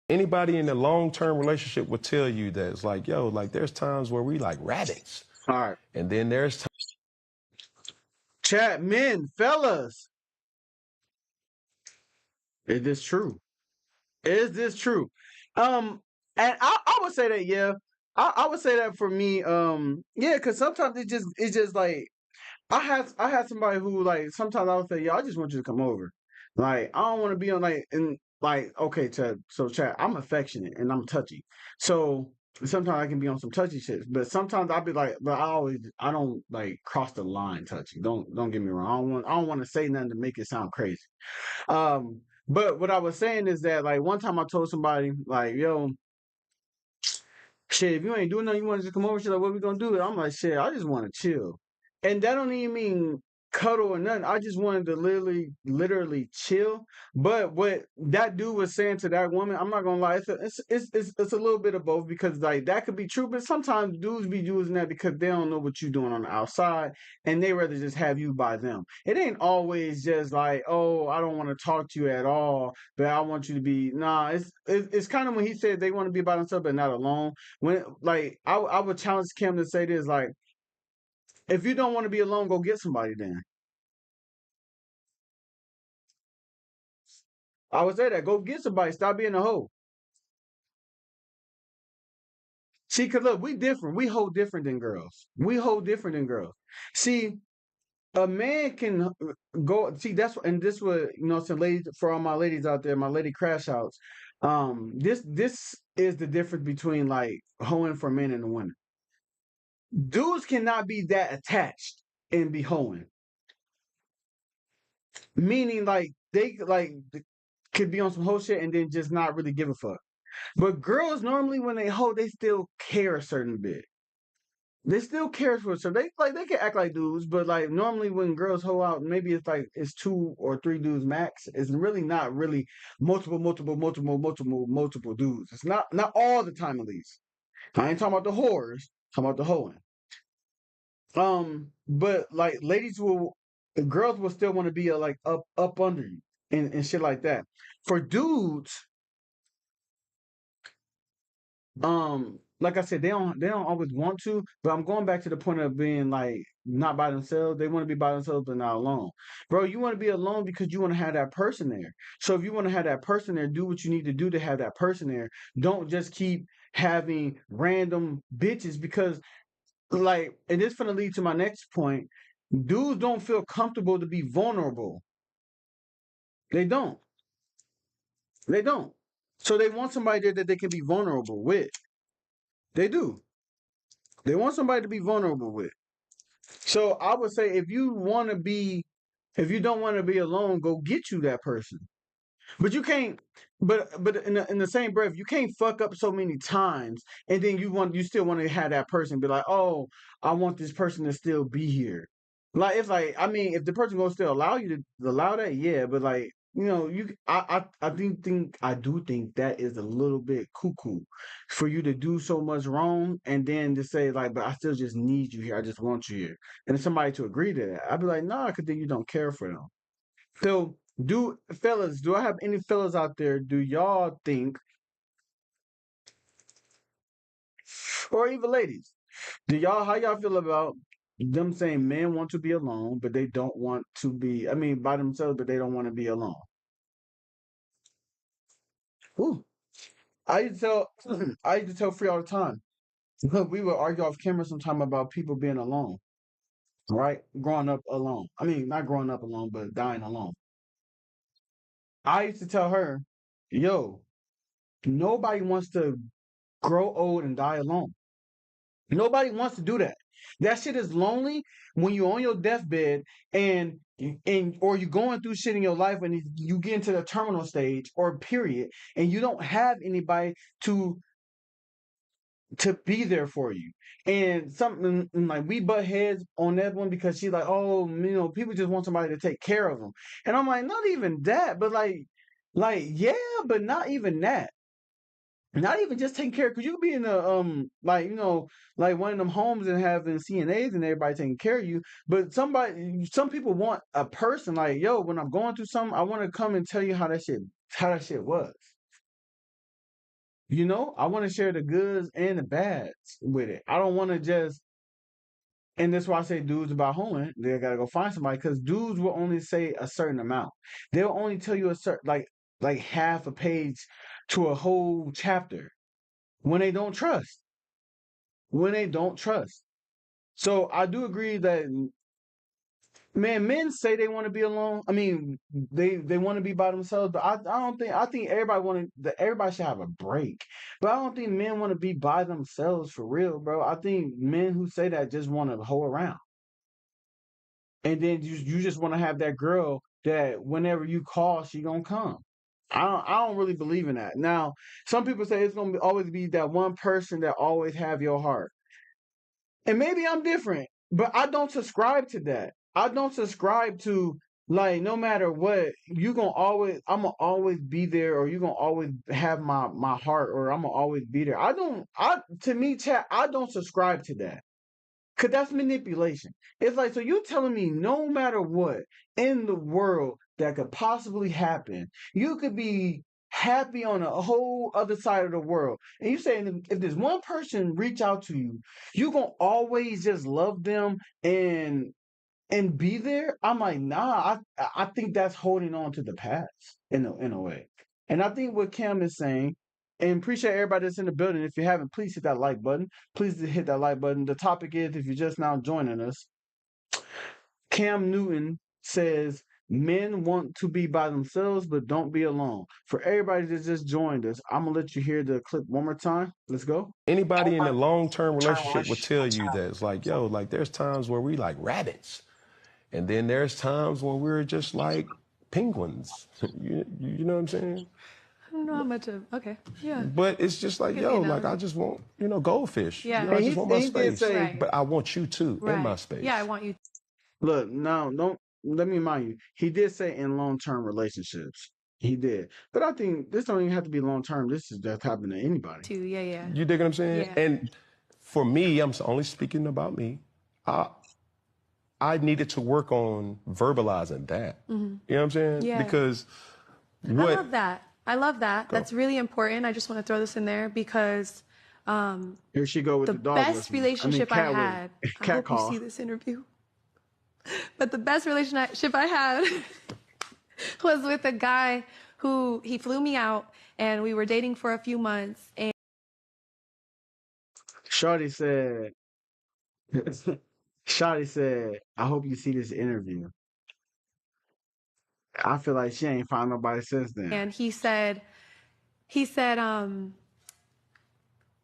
Anybody in a long-term relationship will tell you that it's like, yo, like there's times where we like rabbits. All right. And then there's Chat, men, fellas. Is this true? Is this true? And I would say that, yeah. I would say that for me, yeah, because sometimes it's just like I had somebody who like sometimes I would say, yeah, I just want you to come over. Like I don't want to be on okay, Chad. So Chad, I'm affectionate and I'm touchy. So sometimes I can be on some touchy shit. But sometimes I'll be like, but I don't like cross the line touchy. Don't get me wrong. I don't want to say nothing to make it sound crazy. But what I was saying is that like one time I told somebody like, yo, shit, if you ain't doing nothing, you want to just come over, shit, like, what we gonna do? And I'm like, shit, I just want to chill. And that don't even mean cuddle or nothing. I just wanted to literally chill. But what that dude was saying to that woman, I'm not gonna lie, it's a little bit of both because like that could be true, but sometimes dudes be using that because they don't know what you're doing on the outside and they rather just have you by them. It ain't always just like, oh, I don't want to talk to you at all, but I want you to be it's kind of when he said they want to be by themselves but not alone. When like I would challenge Kim to say this, like, if you don't want to be alone, go get somebody then. I would say that. Go get somebody. Stop being a hoe. See, because look, we different. We hold different than girls. We hold different than girls. See, a man can go. See, and this was, some ladies, for all my ladies out there, my lady crash outs. This is the difference between like hoeing for men and women. Dudes cannot be that attached and be hoeing. Meaning, like, they could be on some whole shit and then just not really give a fuck. But girls normally when they hoe, they still care a certain bit. They still care for so they can act like dudes, but like normally when girls hoe out, maybe it's 2 or 3 dudes max. It's really not really multiple dudes. It's not all the time at least. I ain't talking about the whores, I'm talking about the hoeing. But like girls will still want to be like up under you and shit like that. For dudes, like I said, they don't always want to, but I'm going back to the point of being like not by themselves. They want to be by themselves but not alone. Bro, you want to be alone because you want to have that person there. So if you want to have that person there, do what you need to do to have that person there. Don't just keep having random bitches because like, and this gonna lead to my next point. Dudes don't feel comfortable to be vulnerable. They don't. They don't. So they want somebody there that they can be vulnerable with. They do. They want somebody to be vulnerable with. So I would say if you don't want to be alone, go get you that person. But you can't. But in the same breath, you can't fuck up so many times, and then you still want to have that person be like, oh, I want this person to still be here. Like it's like I mean, if the person gonna still allow you to allow that, yeah. But like I do think that is a little bit cuckoo for you to do so much wrong and then to say like, but I still just need you here. I just want you here, and somebody to agree to that, I'd be like, nah, because then you don't care for them. So, do I have any fellas out there? Do y'all think, or even ladies, how y'all feel about them saying men want to be alone, but they don't want to be, I mean, by themselves, but they don't want to be alone? Ooh, I used to tell Free all the time. We would argue off camera sometime about people being alone, right? Growing up alone. I mean, not growing up alone, but dying alone. I used to tell her, yo, nobody wants to grow old and die alone. Nobody wants to do that. That shit is lonely when you're on your deathbed and or you're going through shit in your life and you get into the terminal stage or period, and you don't have anybody to be there for you. And something like we butt heads on that one because she's like, oh, people just want somebody to take care of them. And I'm like, not even that, but yeah, but not even that. Not even just taking care, because you could be in a like one of them homes and having CNAs and everybody taking care of you. But some people want a person like, yo, when I'm going through something, I want to come and tell you how that shit was. I want to share the goods and the bads with it. I don't want to just, and that's why I say dudes about hoeing, they gotta go find somebody, because dudes will only say a certain amount. They'll only tell you a certain like half a page to a whole chapter when they don't trust. When they don't trust. So I do agree that, man, men say they want to be alone. I mean, they want to be by themselves, but I don't think, I think everybody should have a break. But I don't think men want to be by themselves for real, bro. I think men who say that just want to hoe around. And then you just want to have that girl that whenever you call, she gonna come. I don't really believe in that. Now, some people say it's gonna always be that one person that always have your heart. And maybe I'm different, but I don't subscribe to that. I don't subscribe to, like, no matter what, I'm gonna always be there, or you're gonna always have my heart, or I'm gonna always be there. To me, chat, I don't subscribe to that. Cause that's manipulation. It's like, so you telling me no matter what in the world that could possibly happen, you could be happy on a whole other side of the world. And you saying if there's one person reach out to you, you gonna always just love them and be there? I'm like, nah, I think that's holding on to the past in a way. And I think what Cam is saying, and appreciate everybody that's in the building. If you haven't, please hit that like button. Please hit that like button. The topic is, if you're just now joining us, Cam Newton says men want to be by themselves, but don't be alone. For everybody that just joined us, I'm gonna let you hear the clip one more time. Let's go. Anybody in a long-term relationship will tell you that it's like, yo, like there's times where we like rabbits. And then there's times when we're just like penguins. You know what I'm saying? I don't know how much of, okay, yeah. But it's just like, yo, like I just want, goldfish. Yeah. I just want my he did space. say- Right. But I want you too in my Right. space. Yeah, I want you. Look, now don't let me remind you. He did say in long-term relationships. He did, but I think this don't even have to be long-term. This is just happening to anybody. Too, yeah. You dig what I'm saying? Yeah. And for me, I'm only speaking about me. I needed to work on verbalizing that. You know what I'm saying? Yeah. Because I love that. That's really important. I just want to throw this in there because Here she go with the the dog. best relationship I cat had, I cat hope call. you see this interview, but the best relationship I had was with a guy who, he flew me out and we were dating for a few months, and Shawty said, I hope you see this interview. I feel like she ain't found nobody since then. he said,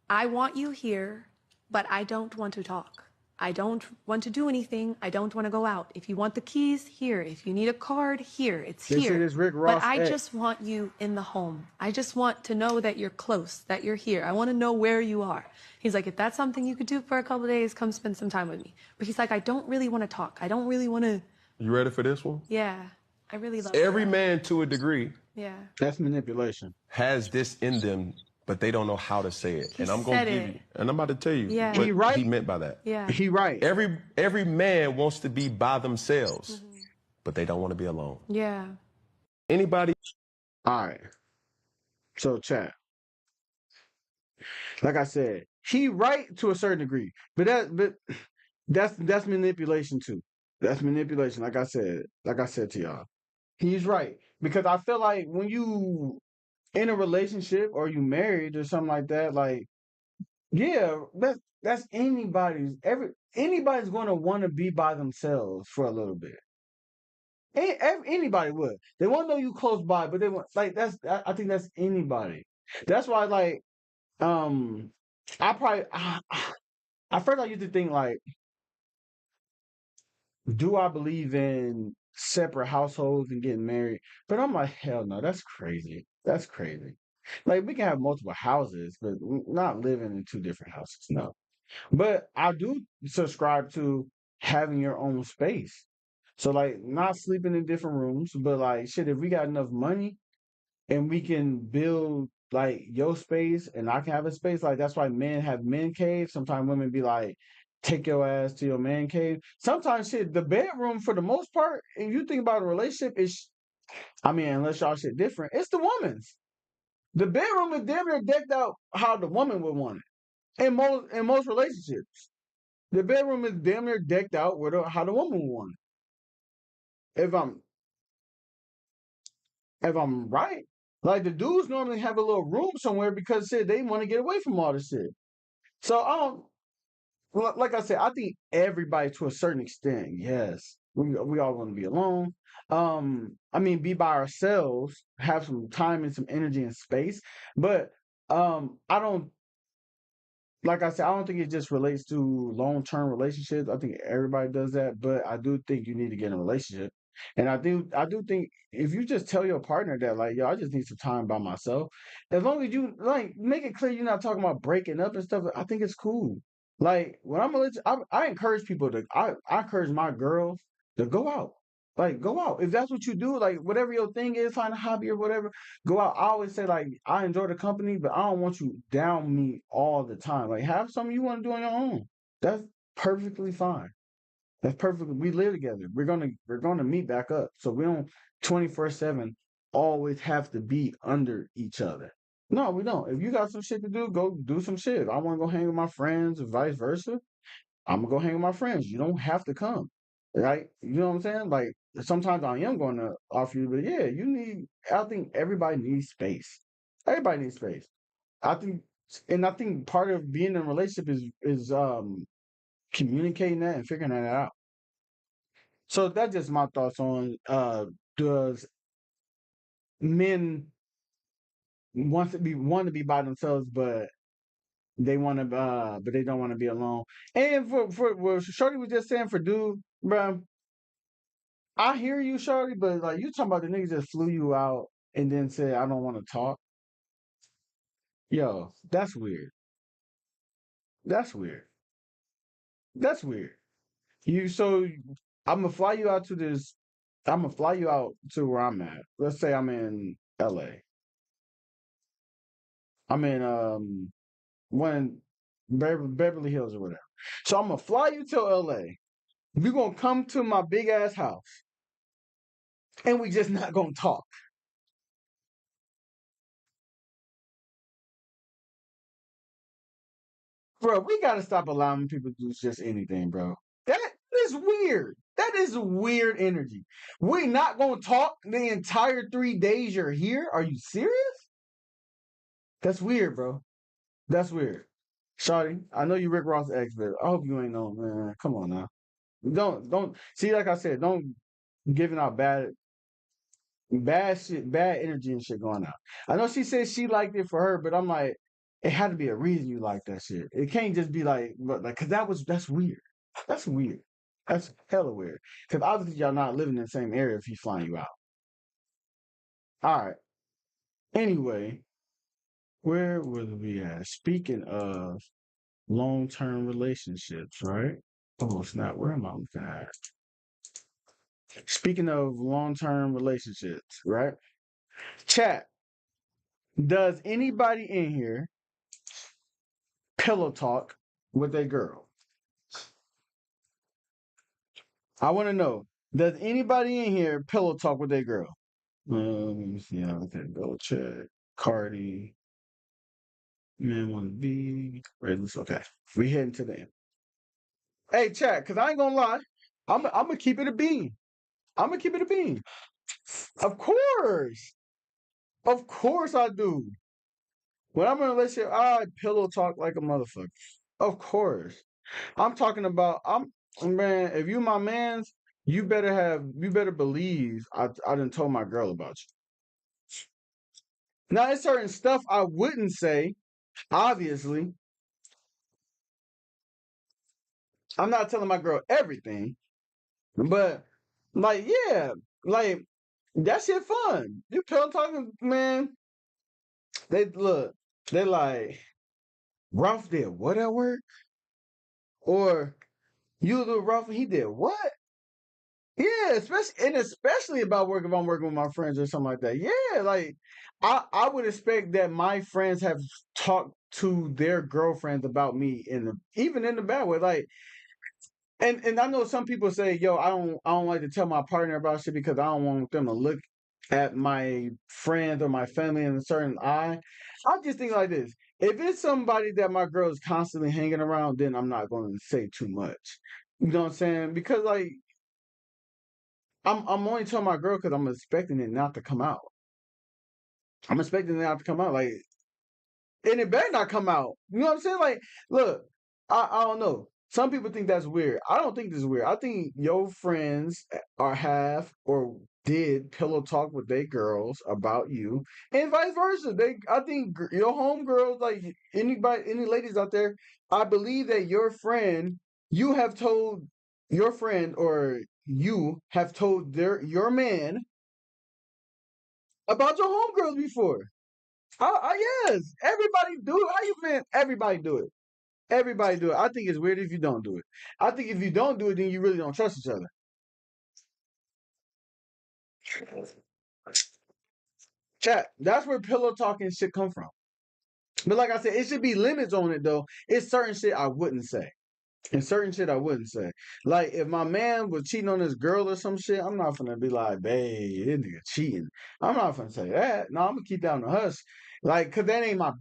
I want you here, but I don't want to talk. I don't want to do anything. I don't want to go out. If you want the keys, here. If you need a card, here. It's They here. said it's Rick Ross But I X. just want you in the home. I just want to know that you're close, that you're here. I want to know where you are. He's like, if that's something you could do for a couple of days, come spend some time with me. But he's like, I don't really want to talk. I don't really want to. You ready for this one? Yeah, I really love Every that. man, to a degree, Yeah. That's manipulation. has this in them, but they don't know how to say it. He And I'm going to said give it. you, and I'm about to tell you Yeah. what He right. he meant by that. Yeah. He right. Every man wants to be by themselves, but they don't want to be alone. Yeah. Anybody? All right. So chat. Like I said, he right to a certain degree, but that's manipulation too. That's manipulation. Like I said to y'all, he's right, because I feel like when you in a relationship or you married or something like that, like, yeah, that's anybody's going to want to be by themselves for a little bit. Anybody would. They want to know you close by, but they want, like, I think that's anybody. That's why, like, at first I used to think, like, do I believe in separate households and getting married. But I'm like, hell no, that's crazy. That's crazy. Like we can have multiple houses, but not living in two different houses. No. But I do subscribe to having your own space. So like not sleeping in different rooms, but like shit, if we got enough money and we can build like your space and I can have a space, like that's why men have men caves. Sometimes women be like, take your ass to your man cave. Sometimes shit, the bedroom for the most part, if you think about a relationship, is I mean, unless y'all shit different, it's the woman's. The bedroom is damn near decked out how the woman would want it. In most relationships. The bedroom is damn near decked out with how the woman would want it. If I'm right. Like the dudes normally have a little room somewhere because shit, they want to get away from all this shit. So I don't like I said, I think everybody to a certain extent, yes. We all want to be alone. I mean be by ourselves, have some time and some energy and space. But I don't like I said, I don't think it just relates to long-term relationships. I think everybody does that, but I do think you need to get in a relationship. And I do think if you just tell your partner that, like, yo, I just need some time by myself, as long as you like make it clear you're not talking about breaking up and stuff, I think it's cool. Like when I encourage people I encourage my girls to go out. Like go out. If that's what you do, like whatever your thing is, find a hobby or whatever, go out. I always say like I enjoy the company, but I don't want you down me all the time. Like have something you want to do on your own. That's perfectly fine. That's perfectly. We live together. We're gonna meet back up. So we don't 24/7 always have to be under each other. No, we don't. If you got some shit to do, go do some shit. If I want to go hang with my friends or vice versa, I'm gonna go hang with my friends. You don't have to come. Right? You know what I'm saying? Like sometimes I am going to offer you, but yeah, I think everybody needs space. Everybody needs space. I think, and I think part of being in a relationship is communicating that and figuring that out. So that's just my thoughts on does men want to be by themselves, but they don't want to be alone. And for what Shorty was just saying for dude, bro, I hear you, Shorty, but like you talking about the niggas that flew you out and then said I don't want to talk. Yo, that's weird. That's weird. That's weird. You so I'm gonna fly you out to this. I'm gonna fly you out to where I'm at. Let's say I'm in L.A. I'm in one Beverly Hills or whatever. So I'm gonna fly you to L.A. We're gonna come to my big ass house, and we just not gonna talk. Bro, we gotta stop allowing people to do just anything, bro. That is weird. That is weird energy. We're not gonna talk the entire 3 days you're here. Are you serious? That's weird, bro. That's weird. Shawty, I know you Rick Ross ex, but I hope you ain't know, man. Come on now. Don't see, like I said, don't giving out bad shit, bad energy and shit going out. I know she said she liked it for her, but I'm like, it had to be a reason you like that shit. It can't just be like, but like, cause that's weird. That's weird. That's hella weird. Cause obviously y'all not living in the same area if he's flying you out. All right. Anyway, where was we at? Speaking of long-term relationships, right? Oh snap! Where am I looking at? Speaking of long-term relationships, right? Chat. Does anybody in here pillow talk with a girl? I want to know. Does anybody in here pillow talk with a girl? Let me see. I can go check. Cardi, man, want to be. Right, okay. We heading to the end. Hey, chat, because I ain't gonna lie. I'm gonna keep it a bean. I'm gonna keep it a bean. Of course. Of course I do. When I'm in a relationship, I pillow talk like a motherfucker. Of course. I'm talking about man, if you my mans, you better believe I done told my girl about you. Now there's certain stuff I wouldn't say, obviously. I'm not telling my girl everything, but Like, yeah, like that shit fun. You pillow talking, man. They look, they like Ralph did what at work? Or you do Ralph and he did what? Yeah, especially about work if I'm working with my friends or something like that. Yeah, like I would expect that my friends have talked to their girlfriends about me even in the bad way. Like and I know some people say, yo, I don't like to tell my partner about shit because I don't want them to look at my friends or my family in a certain eye. I just think like this. If it's somebody that my girl is constantly hanging around, then I'm not going to say too much. You know what I'm saying? Because like I'm only telling my girl because I'm expecting it not to come out. I'm expecting it not to come out. Like and it better not come out. You know what I'm saying? Like, look, I don't know. Some people think that's weird. I don't think this is weird. I think your friends are have or did pillow talk with their girls about you, and vice versa. I think your homegirls, like any ladies out there, I believe that you have told your friend, or you have told your man about your homegirls before. Yes, everybody do it. How you man? Everybody do it. Everybody do it. I think it's weird if you don't do it. I think if you don't do it, then you really don't trust each other. Chat. That's where pillow talking shit come from. But like I said, it should be limits on it though. It's certain shit I wouldn't say. And certain shit I wouldn't say. Like if my man was cheating on his girl or some shit, I'm not gonna be like, babe, this nigga cheating. I'm not gonna say that. No, I'm gonna keep that on the hush. Like, cause that ain't my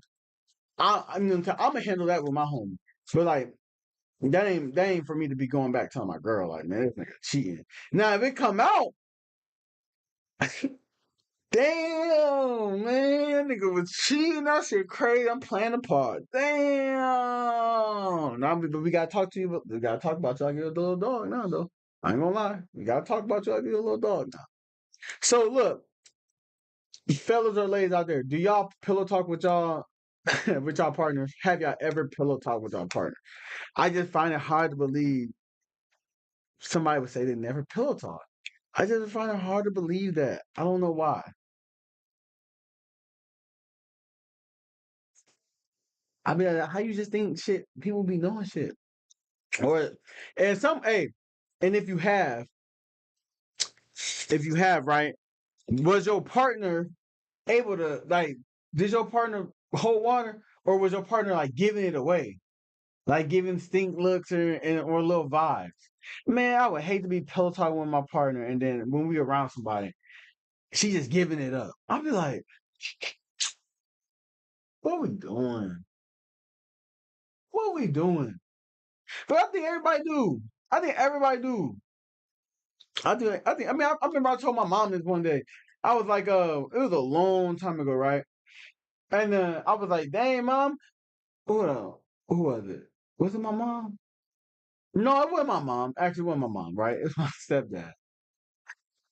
I'm gonna handle that with my homie. But like that ain't for me to be going back telling my girl like, man, this nigga cheating. Now if it come out, damn man, nigga was cheating. That shit crazy. I'm playing a part. Damn. Now, but we gotta talk to you. We gotta talk about you like you're a little dog now, though. I ain't gonna lie. We gotta talk about you like you're a little dog now. So look, fellas or ladies out there, do y'all pillow talk with y'all with y'all partners? Have y'all ever pillow talk with y'all partner? I just find it hard to believe somebody would say they never pillow talk. I just find it hard to believe that. I don't know why. I mean, how you just think shit? People be knowing shit, or and some. Hey, and if you have, right, was your partner able to like? Did your partner hold water, or was your partner like giving it away, like giving stink looks or little vibes? Man, I would hate to be pillow talking with my partner, and then when we around somebody, she just giving it up. I'll be like, what we doing? What we doing? But I think everybody do. I think everybody do. I remember I told my mom this one day. I was like, it was a long time ago, right? And I was like, dang, mom, who was it? Was it my mom? No, it wasn't my mom. Actually, it wasn't my mom, right? It's my stepdad.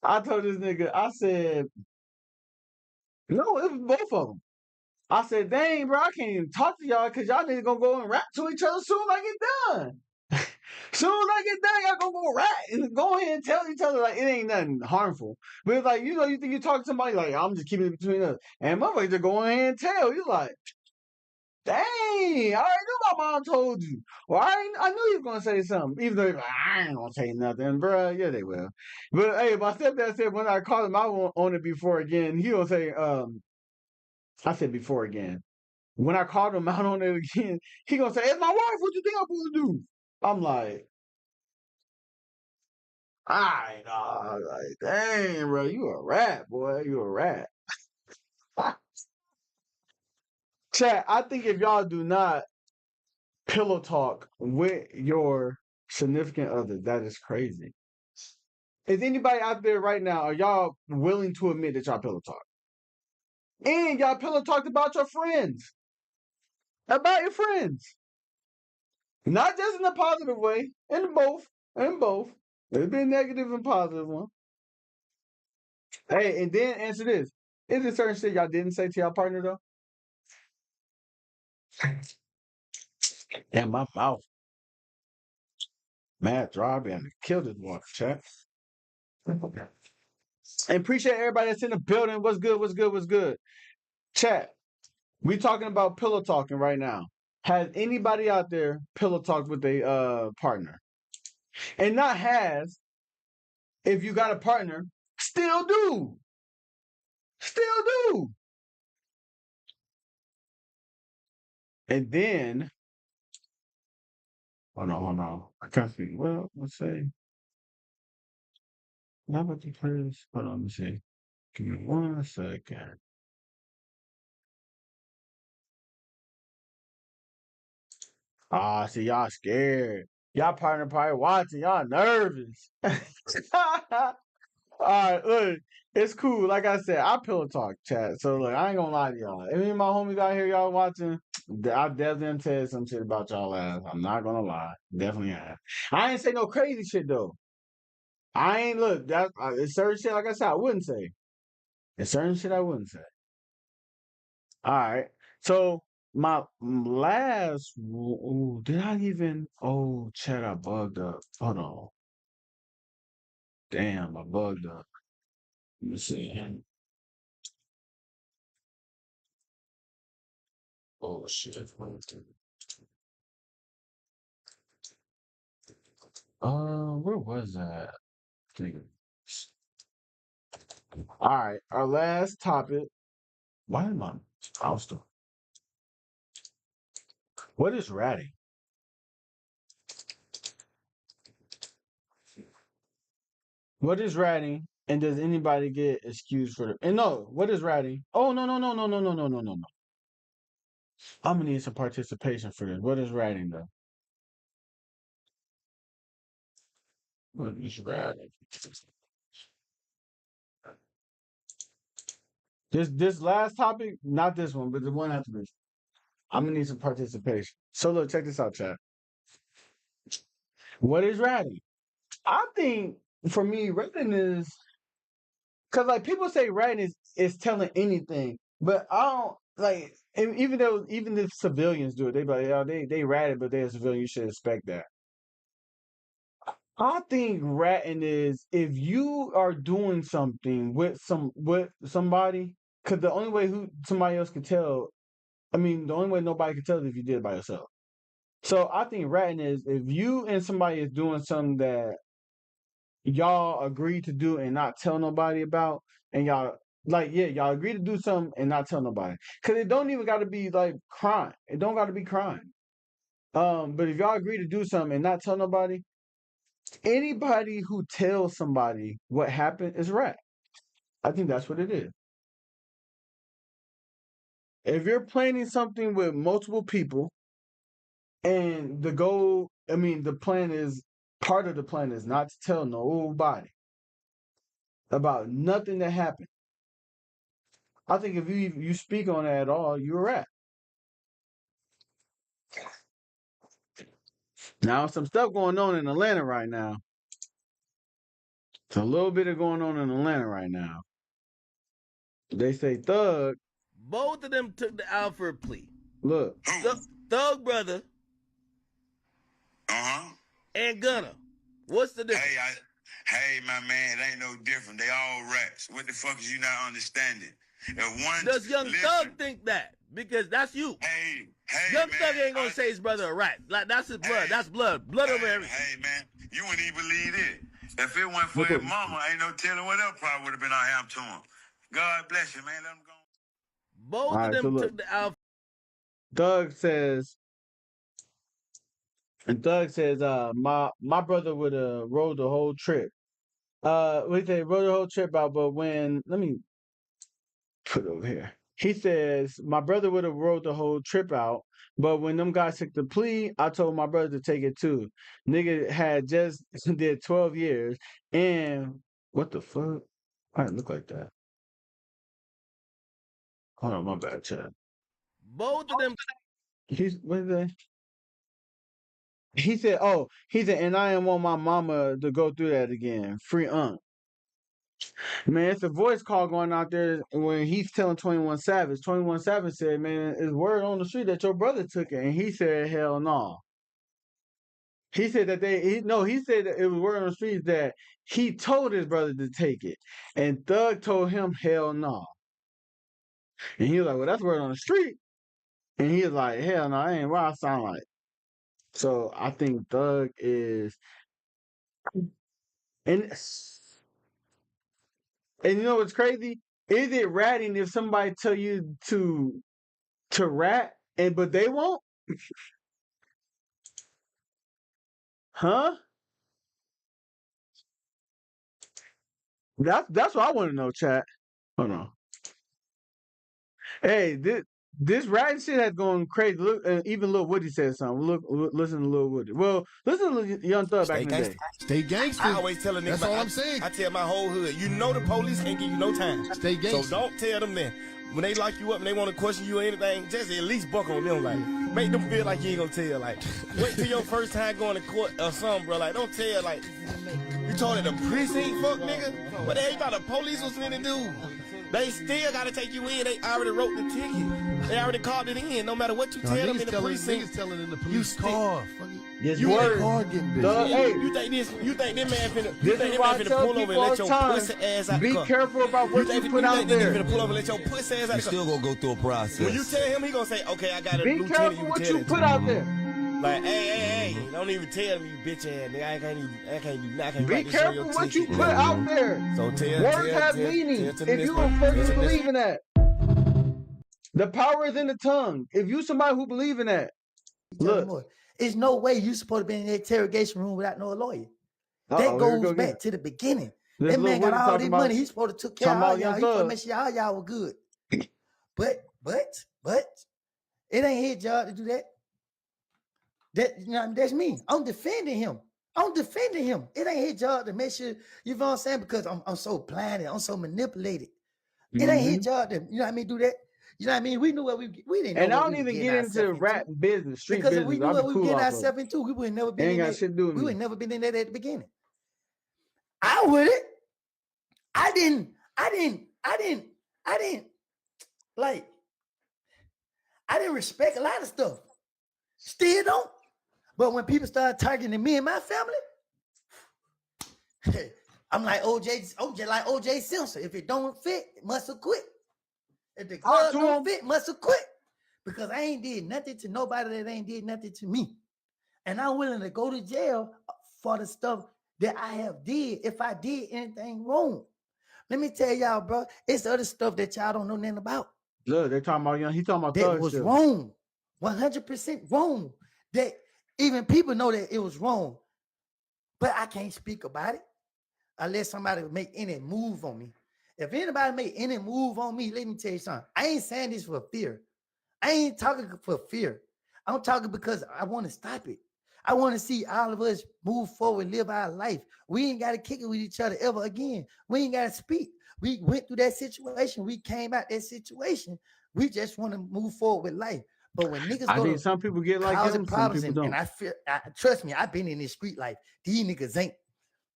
I told this nigga, I said, no, it was both of them. I said, dang, bro, I can't even talk to y'all because y'all niggas gonna go and rap to each other soon as I get done. Soon as I get done, y'all gonna go rap and go ahead and tell each other like it ain't nothing harmful. But it's like, you think you talk to somebody like I'm just keeping it between us. And motherfuckers just go ahead and tell. You like, dang, I already knew my mom told you. Well, I knew you was gonna say something. Even though you're like, I ain't gonna say nothing, bruh. Yeah, they will. But hey, my stepdad said when I called him out on it before again, he gonna say, I said before again. When I called him out on it again, he gonna say, it's my wife, what you think I'm supposed to do? I'm like, I know, like, dang, bro, you a rat, boy, you a rat. Chat, I think if y'all do not pillow talk with your significant other, that is crazy. Is anybody out there right now, are y'all willing to admit that y'all pillow talk? And y'all pillow talked about your friends, about your friends. Not just in a positive way, in both, in both. There's been negative and positive one. Hey, and then answer this. Is there certain shit y'all didn't say to y'all partner though? Damn, my mouth. Mad dry, man. Kill this water, chat. And appreciate everybody that's in the building. What's good? What's good? What's good? Chat. We talking about pillow talking right now. Has anybody out there pillow talked with a partner? And not has, if you got a partner, still do. Still do. And then, hold on. I can't see. Well, let's see. How about the players? Hold on, let me see. Give me 1 second. Ah, see, y'all scared. Y'all partner probably watching. Y'all nervous. All right, look, it's cool. Like I said, I pillow talk chat. So look, I ain't gonna lie to y'all. If any of my homies out here y'all watching, I definitely tell some shit about y'all ass. I'm not gonna lie. Definitely have. I ain't say no crazy shit though. I ain't look. That it's certain shit. Like I said, I wouldn't say. It's certain shit I wouldn't say. All right. So my last. Ooh, did I even? Oh, chat, I bugged up. Hold on. Damn, I bugged up. Let me see. Oh shit. Where was that? All right, our last topic. Why am I Austin? What is ratting? What is ratting? And does anybody get excused for it? And no, what is ratting? Oh no. I'm gonna need some participation for this. What is ratting though? What is ratting? This last topic, not this one, but the one after this. I'm gonna need some participation. So look, check this out, chat. What is ratting? I think for me, ratting is because like people say ratting is telling anything, but I don't like. And even if civilians do it, they be like, oh, they ratted, but they're a civilian. You should expect that. I think ratting is if you are doing something with somebody, because the only way who somebody else can tell, I mean, the only way nobody can tell is if you did it by yourself. So I think ratting is if you and somebody is doing something that y'all agree to do and not tell nobody about, and y'all like, yeah, y'all agree to do something and not tell nobody, because it don't even got to be like crime. It don't got to be crime. But if y'all agree to do something and not tell nobody, anybody who tells somebody what happened is rat. I think that's what it is. If you're planning something with multiple people, and the goal, I mean, the plan is part of the plan is not to tell nobody about nothing that happened. I think if you speak on that at all, you're a rat. Now, some stuff going on in Atlanta right now. It's a little bit of going on in Atlanta right now. They say Thug. Both of them took the Alfred plea. Look. Thug brother. And Gunner. What's the difference? Hey, my man, it ain't no different. They all rats. What the fuck is you not understanding? Does Young Thug think that? Because that's you. Hey, Young man, Thug ain't gonna say his brother a rat. Like that's his blood. That's blood. Blood over everything. Hey, man, you wouldn't even believe it. If it weren't for his mama, ain't no telling what else probably would have been out here to him. God bless you, man. Let him go. Both of them took the Alpha. Thug says, my brother would have rode the whole trip. We say rode the whole trip out, but when let me put it over here. He says my brother would have rode the whole trip out, but when them guys took the plea, I told my brother to take it too. Nigga had just did 12 years, and what the fuck? I didn't look like that. Hold on, my bad, Chad. Both of them. What is that? He said, and I didn't want my mama to go through that again. Free Man, it's a voice call going out there when he's telling 21 Savage. 21 Savage said, man, it's word on the street that your brother took it. And he said, hell no. He said that he said that it was word on the streets that he told his brother to take it. And Thug told him, hell no. And he was like, well, that's word on the street. And he was like, hell no, I ain't what I sound like. So I think Thug is, and you know what's crazy? Is it ratting if somebody tell you to rat but they won't? Huh? That's what I want to know, chat. Hold on. Hey, this rat shit has gone crazy. Look, even Lil Woody said something. Listen to Lil Woody. Well, listen to Young Thug back in the day. Stay gangster. I always tell a nigga. That's all I'm saying. I tell my whole hood, you know the police can't give you no time. Stay gangster. So don't tell them that. When they lock you up and they want to question you or anything, just at least buck on them. Like, make them feel like you ain't gonna tell. Like, wait till your first time going to court or something, bro. Like, don't tell. Like, you told it the precinct, fuck nigga. What the hell you thought the police was finna do? They still gotta take you in. They already wrote the ticket. They already called it in. No matter what you tell them in the precinct, telling in the police car. You car getting busy. Hey, you think this man finna? You think this man finna pull over and let your pussy ass out? Be careful about what you put out there. You finna pull over and let your pussy ass out? You still gonna go through a process. When you tell him, he gonna say, "Okay, I got a lieutenant." Be careful what you put out there. Like, hey, don't even tell me, you bitch ass nigga. I can't do nothing. Be careful what you put out there. So words have meaning. If you a person believe in that, the power is in the tongue. If you somebody who believe in that, look, there's no way you supposed to be in the interrogation room without no lawyer. That goes back to the beginning. That man got all this money. He's supposed to took care of all y'all. He supposed to make sure all y'all were good. But it ain't his job to do that. That's me. I'm defending him. It ain't his job to make sure, you know what I'm saying? Because I'm so blinded. I'm so manipulated. It ain't his job to, you know what I mean, do that. You know what I mean? We knew what we didn't know. And I don't even get into rap business, street because business. Because if we knew what we were getting ourselves into, we would never been in that. We would never been in that at the beginning. I wouldn't. I didn't respect a lot of stuff. Still don't. But when people start targeting me and my family, I'm like OJ Simpson. If it don't fit, it must have quit. If the glove don't fit, must have quit. Because I ain't did nothing to nobody that ain't did nothing to me. And I'm willing to go to jail for the stuff that I have did if I did anything wrong. Let me tell y'all, bro, it's other stuff that y'all don't know nothing about. Look, they talking about he talking about that was still wrong. 100% wrong. That even people know that it was wrong. But I can't speak about it unless somebody make any move on me. If anybody make any move on me, let me tell you something. I ain't saying this for fear. I ain't talking for fear. I'm talking because I want to stop it. I want to see all of us move forward, live our life. We ain't got to kick it with each other ever again. We ain't got to speak. We went through that situation. We came out that situation. We just want to move forward with life. But when niggas I think some people get like him, problems, some people don't. And I feel, trust me, I've been in this street life. These niggas ain't.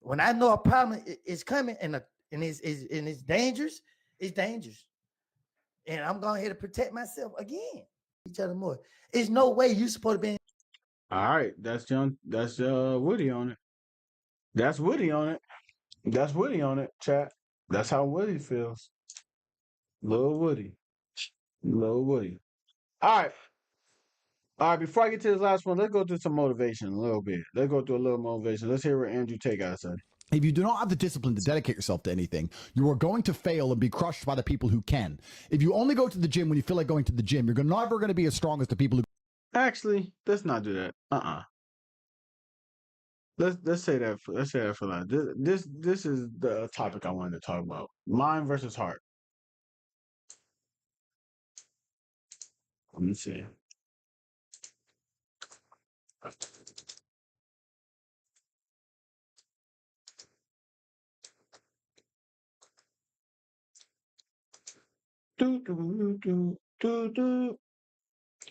When I know a problem is coming and it's dangerous, it's dangerous. And I'm going here to protect myself again. Each other more. There's no way you supposed to be. All right, that's Woody on it. That's Woody on it. That's Woody on it, chat. That's how Woody feels. Lil Woody. All right, before I get to this last one, let's go through some motivation a little bit. Let's go through a little motivation. Let's hear what Andrew Tate got to say. If you do not have the discipline to dedicate yourself to anything, you are going to fail and be crushed by the people who can. If you only go to the gym when you feel like going to the gym, you're never going to be as strong as the people who... Actually, let's not do that. Let's say that for that. This is the topic I wanted to talk about. Mind versus heart. Let me see.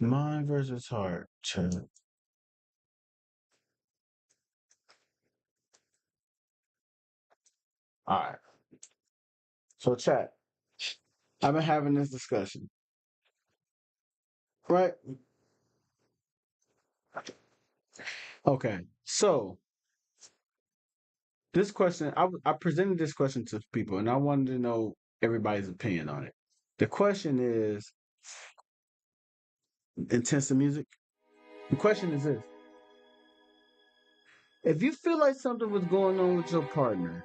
Mind versus heart. Chat. All right. So chat. I've been having this discussion. Right? Okay. So this question, I presented this question to people, and I wanted to know everybody's opinion on it. The question is, intensive music. The question is this: if you feel like something was going on with your partner,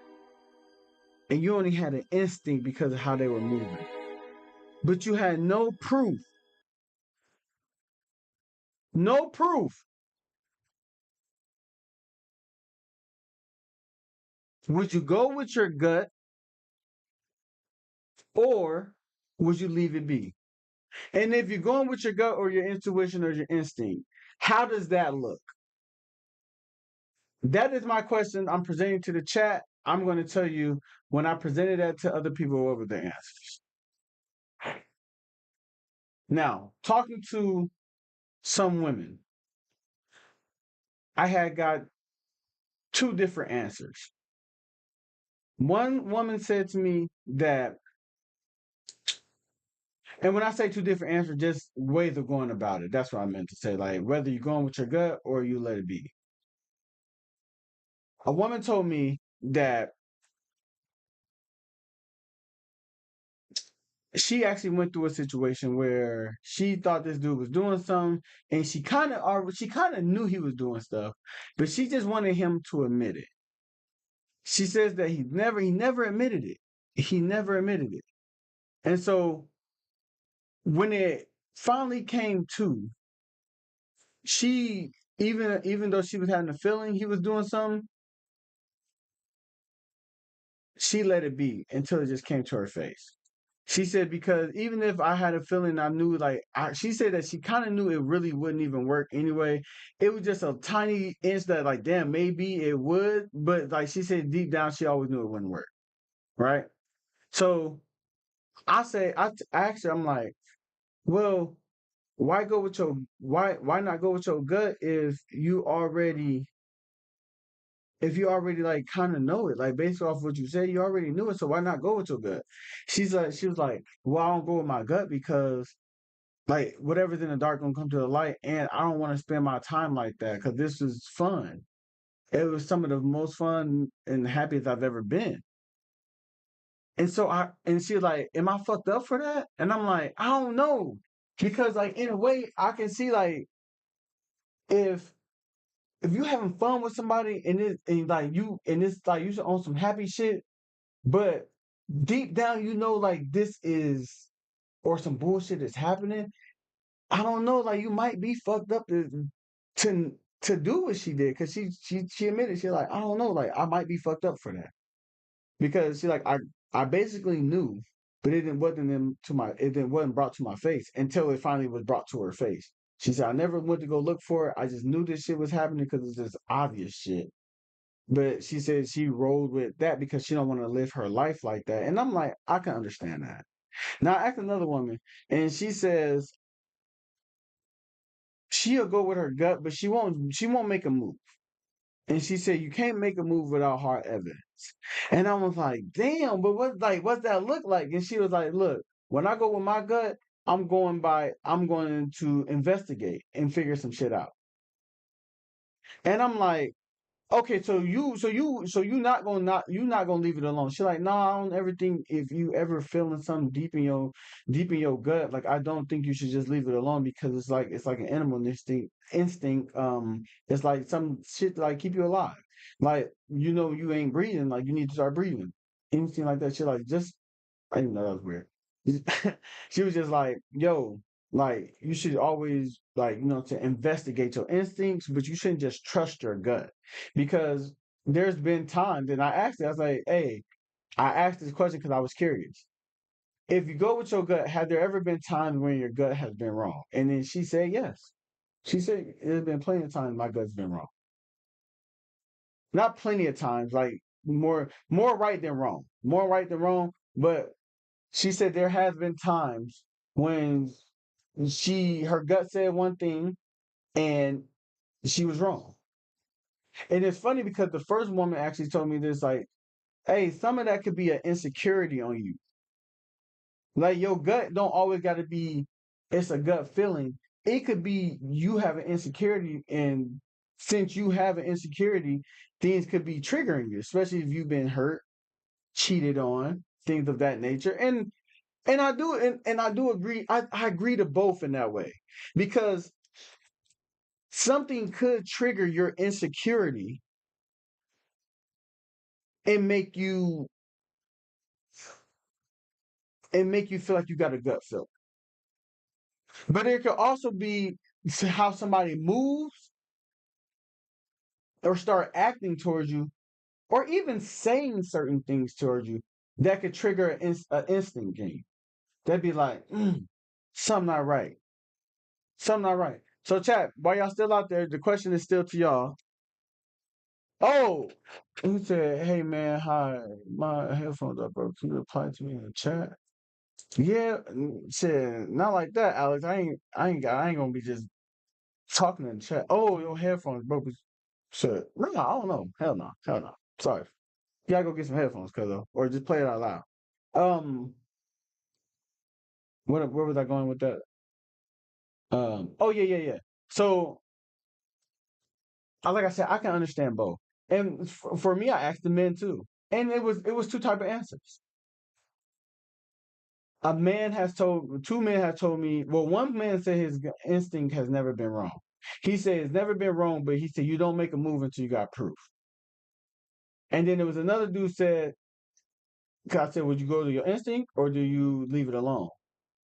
and you only had an instinct because of how they were moving, but you had no proof, would you go with your gut or would you leave it be? And if you're going with your gut or your intuition or your instinct, how does that look? That is my question I'm presenting to the chat. I'm going to tell you when I presented that to other people, what were the answers. Now, talking to some women, I had got two different answers. One woman said to me that, and when I say two different answers, just ways of going about it. That's what I meant to say. Like whether you're going with your gut or you let it be. A woman told me that she actually went through a situation where she thought this dude was doing something, and she kind of knew he was doing stuff, but she just wanted him to admit it. She says that he never admitted it. He never admitted it. And so when it finally came to, she even though she was having a feeling he was doing something, she let it be until it just came to her face. She said, because even if I had a feeling, I knew she said that she kind of knew it really wouldn't even work anyway. It was just a tiny inch that like, damn, maybe it would. But like she said, deep down, she always knew it wouldn't work. Right. So I asked her, I'm like, well, why not go with your gut if you already like kind of know it, like based off what you said, you already knew it, so why not go with your gut? She was like, well, I don't go with my gut because like whatever's in the dark gonna come to the light, and I don't want to spend my time like that because this was fun. It was some of the most fun and happiest I've ever been. And so she was like, am I fucked up for that? And I'm like, I don't know. Because like in a way I can see like if you having fun with somebody and it's like you on some happy shit, but deep down you know like this is or some bullshit is happening. I don't know, like you might be fucked up to do what she did because she admitted she like I don't know, like I might be fucked up for that because she like I basically knew, but it didn't wasn't brought to my face until it finally was brought to her face. She said I never went to go look for it. I just knew this shit was happening because it's just obvious shit. But she said she rolled with that because she don't want to live her life like that. And I'm like, I can understand that. Now I asked another woman, and she says she'll go with her gut, but she won't make a move. And she said you can't make a move without hard evidence. And I was like, damn, but what's that look like? And she was like, look, when I go with my gut, I'm going to investigate and figure some shit out. And I'm like, okay, so you're not gonna leave it alone. She's like, nah, I don't ever think if you ever feeling something deep in your gut, like I don't think you should just leave it alone because it's like an animal instinct. It's like some shit to, like keep you alive. Like you ain't breathing, like you need to start breathing. Anything like that. She like just I didn't know that was weird. She was just like, yo, like you should always like, to investigate your instincts, but you shouldn't just trust your gut. Because there's been times, and I asked her, I was like, hey, I asked this question because I was curious. If you go with your gut, have there ever been times when your gut has been wrong? And then she said yes. She said there's been plenty of times my gut's been wrong. Not plenty of times, like more right than wrong. More right than wrong, but she said there has been times when her gut said one thing and she was wrong. And it's funny because the first woman actually told me this, like, hey, some of that could be an insecurity on you. Like your gut don't always got to be, it's a gut feeling. It could be you have an insecurity in since you have an insecurity, things could be triggering you, especially if you've been hurt, cheated on, things of that nature. And I do and I do agree. I agree to both in that way because something could trigger your insecurity and make you feel like you got a gut feel. But it could also be how somebody moves or start acting towards you, or even saying certain things towards you that could trigger an instinct game. That'd be like, something not right. Something not right. So, chat, while y'all still out there, the question is still to y'all. Oh, he said, "Hey man, hi, my headphones are broke. Can you reply to me in the chat?" Yeah, shit, not like that, Alex. I ain't gonna be just talking in the chat. Oh, your headphones broke. Shit, no, I don't know. Hell no. Sorry. You gotta go get some headphones, cuz or just play it out loud. Where was I going with that? Oh yeah. So, like I said, I can understand both. And for me, I asked the men too, and it was two type of answers. Two men have told me. Well, one man said his instinct has never been wrong. He said it's never been wrong, but he said you don't make a move until you got proof. And then there was another dude said, 'cause I said, would you go to your instinct or do you leave it alone?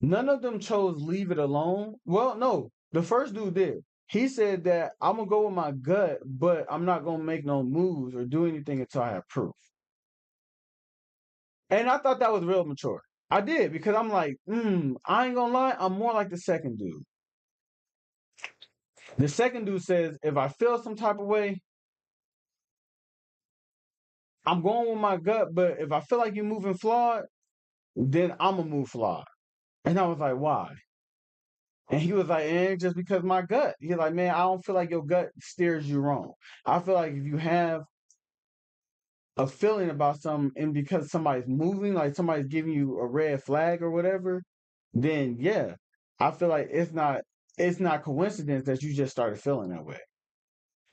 None of them chose leave it alone. Well, no, the first dude did. He said that I'm gonna go with my gut, but I'm not gonna make no moves or do anything until I have proof. And I thought that was real mature. I did because I'm like, I ain't gonna lie, I'm more like the second dude. The second dude says, if I feel some type of way, I'm going with my gut, but if I feel like you're moving flawed, then I'm gonna move flawed. And I was like, why? And he was like, just because my gut. He's like, man, I don't feel like your gut steers you wrong. I feel like if you have a feeling about something and because somebody's moving, like somebody's giving you a red flag or whatever, then yeah, I feel like it's not coincidence that you just started feeling that way.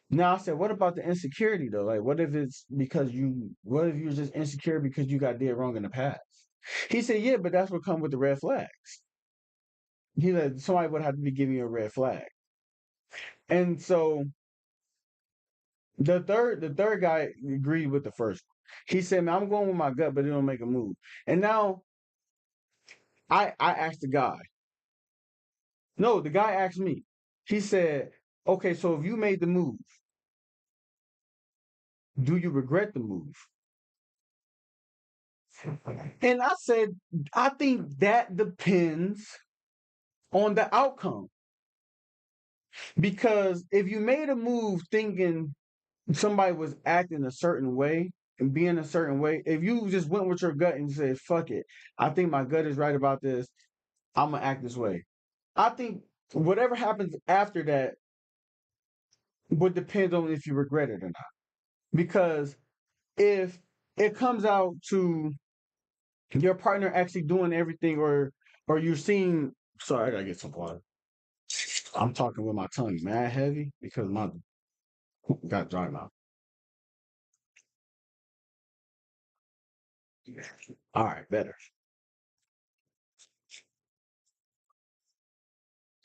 Now I said, what about the insecurity though? Like, what if you're just insecure because you got did wrong in the past? He said, yeah, but that's what comes with the red flags. He said somebody would have to be giving you a red flag. And so the third guy agreed with the first one. He said, man, I'm going with my gut, but it don't make a move. And now I asked the guy. No, the guy asked me. He said, okay, so if you made the move, do you regret the move? And I said, I think that depends on the outcome. Because if you made a move thinking somebody was acting a certain way and being a certain way, if you just went with your gut and said, fuck it, I think my gut is right about this, I'm going to act this way. I think whatever happens after that would depend on if you regret it or not. Because if it comes out to your partner actually doing everything or you're seeing, sorry, I gotta get some water. I'm talking with my tongue mad heavy because my got dry mouth. All right, better.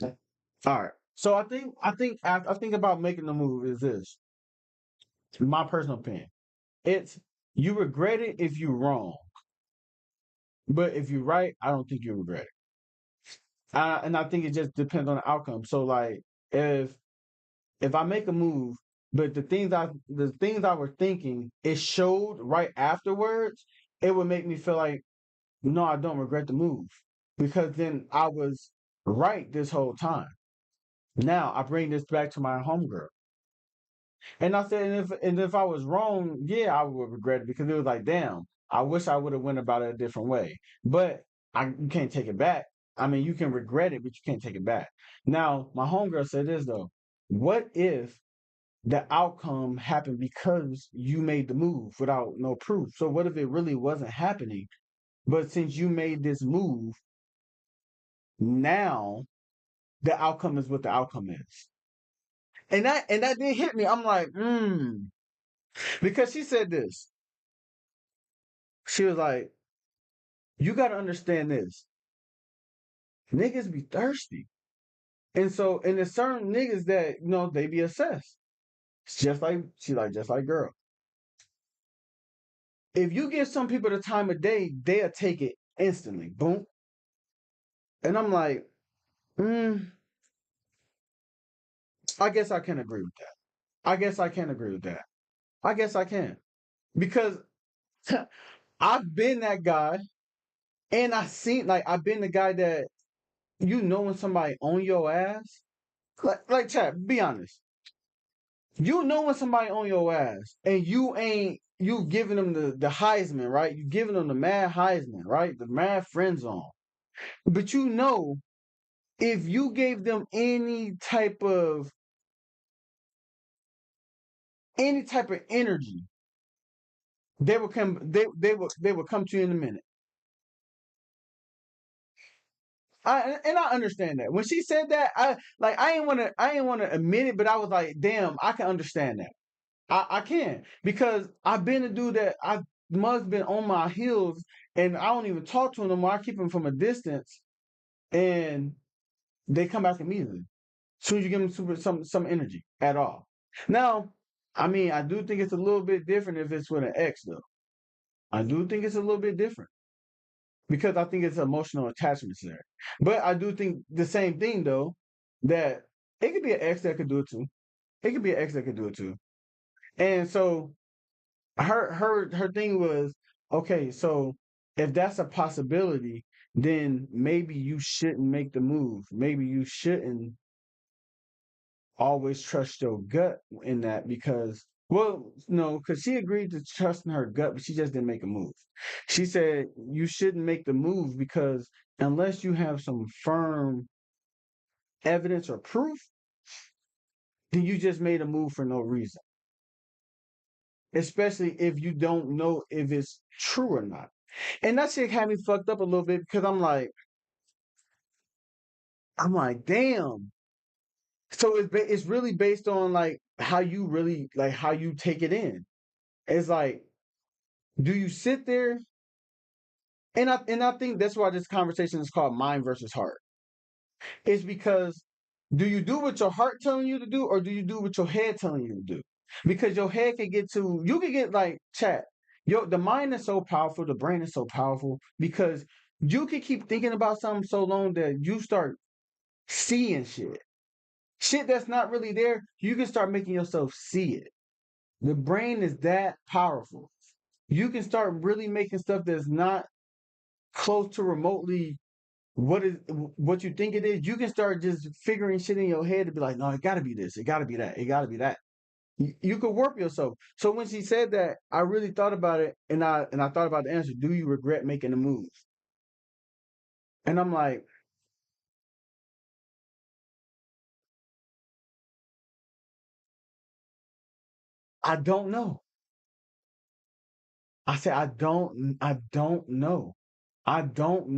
All right. So I think about making the move is this. My personal opinion. It's you regret it if you're wrong. But if you're right, I don't think you regret it. And I think it just depends on the outcome. So like if I make a move, but the things I was thinking, it showed right afterwards, it would make me feel like, no, I don't regret the move. Because then I was right this whole time. Now I bring this back to my homegirl. And I said, and if I was wrong, yeah, I would regret it because it was like, damn, I wish I would have went about it a different way. But you can't take it back. I mean, you can regret it, but you can't take it back. Now, my homegirl said this though. What if the outcome happened because you made the move without no proof? So what if it really wasn't happening? But since you made this move, now the outcome is what the outcome is. And that did hit me. I'm like, because she said this. She was like, you got to understand this. Niggas be thirsty. And there's certain niggas that, they be assessed. It's just like, just like girl. If you give some people the time of day, they'll take it instantly. Boom. And I'm like, I guess I can agree with that. I guess I can agree with that. I guess I can. Because I've been that guy, and I've been the guy that, when somebody on your ass, like chat, be honest. When somebody on your ass, and you giving them the Heisman, right? You giving them the mad Heisman, right? The mad friend zone. But if you gave them any type of energy, they will come. They will come to you in a minute. I understand that. When she said that, I ain't want to admit it, but I was like, damn, I can understand that. I can, because I've been a dude that I must been on my heels, and I don't even talk to them no more. I keep them from a distance, and they come back immediately. As soon as you give them some energy at all. Now, I mean, I do think it's a little bit different if it's with an ex, though. I do think it's a little bit different, because I think it's emotional attachments there. But I do think the same thing, though, that it could be an ex that could do it too. It could be an ex that could do it too. And so her thing was, okay, so if that's a possibility, then maybe you shouldn't make the move. Maybe you shouldn't always trust your gut in that, because, well, no, because she agreed to trust in her gut, but she just didn't make a move. She said you shouldn't make the move because unless you have some firm evidence or proof, then you just made a move for no reason. Especially if you don't know if it's true or not. And that shit had me fucked up a little bit, because I'm like, damn. So it's really based on like how you really, like, how you take it in. It's like, do you sit there? And I think that's why this conversation is called mind versus heart. It's because, do you do what your heart telling you to do, or do you do what your head telling you to do? Because your head can you can get like, chat. The mind is so powerful, the brain is so powerful, because you can keep thinking about something so long that you start seeing shit that's not really there. You can start making yourself see it. The brain is that powerful. You can start really making stuff that's not close to remotely what you think it is. You can start just figuring shit in your head to be like, no, it gotta be this, it gotta be that, it gotta be that. You could warp yourself. So when she said that, I really thought about it, and I thought about the answer. Do you regret making the move? And I'm like, I don't know. I said, I don't know. I don't know. I don't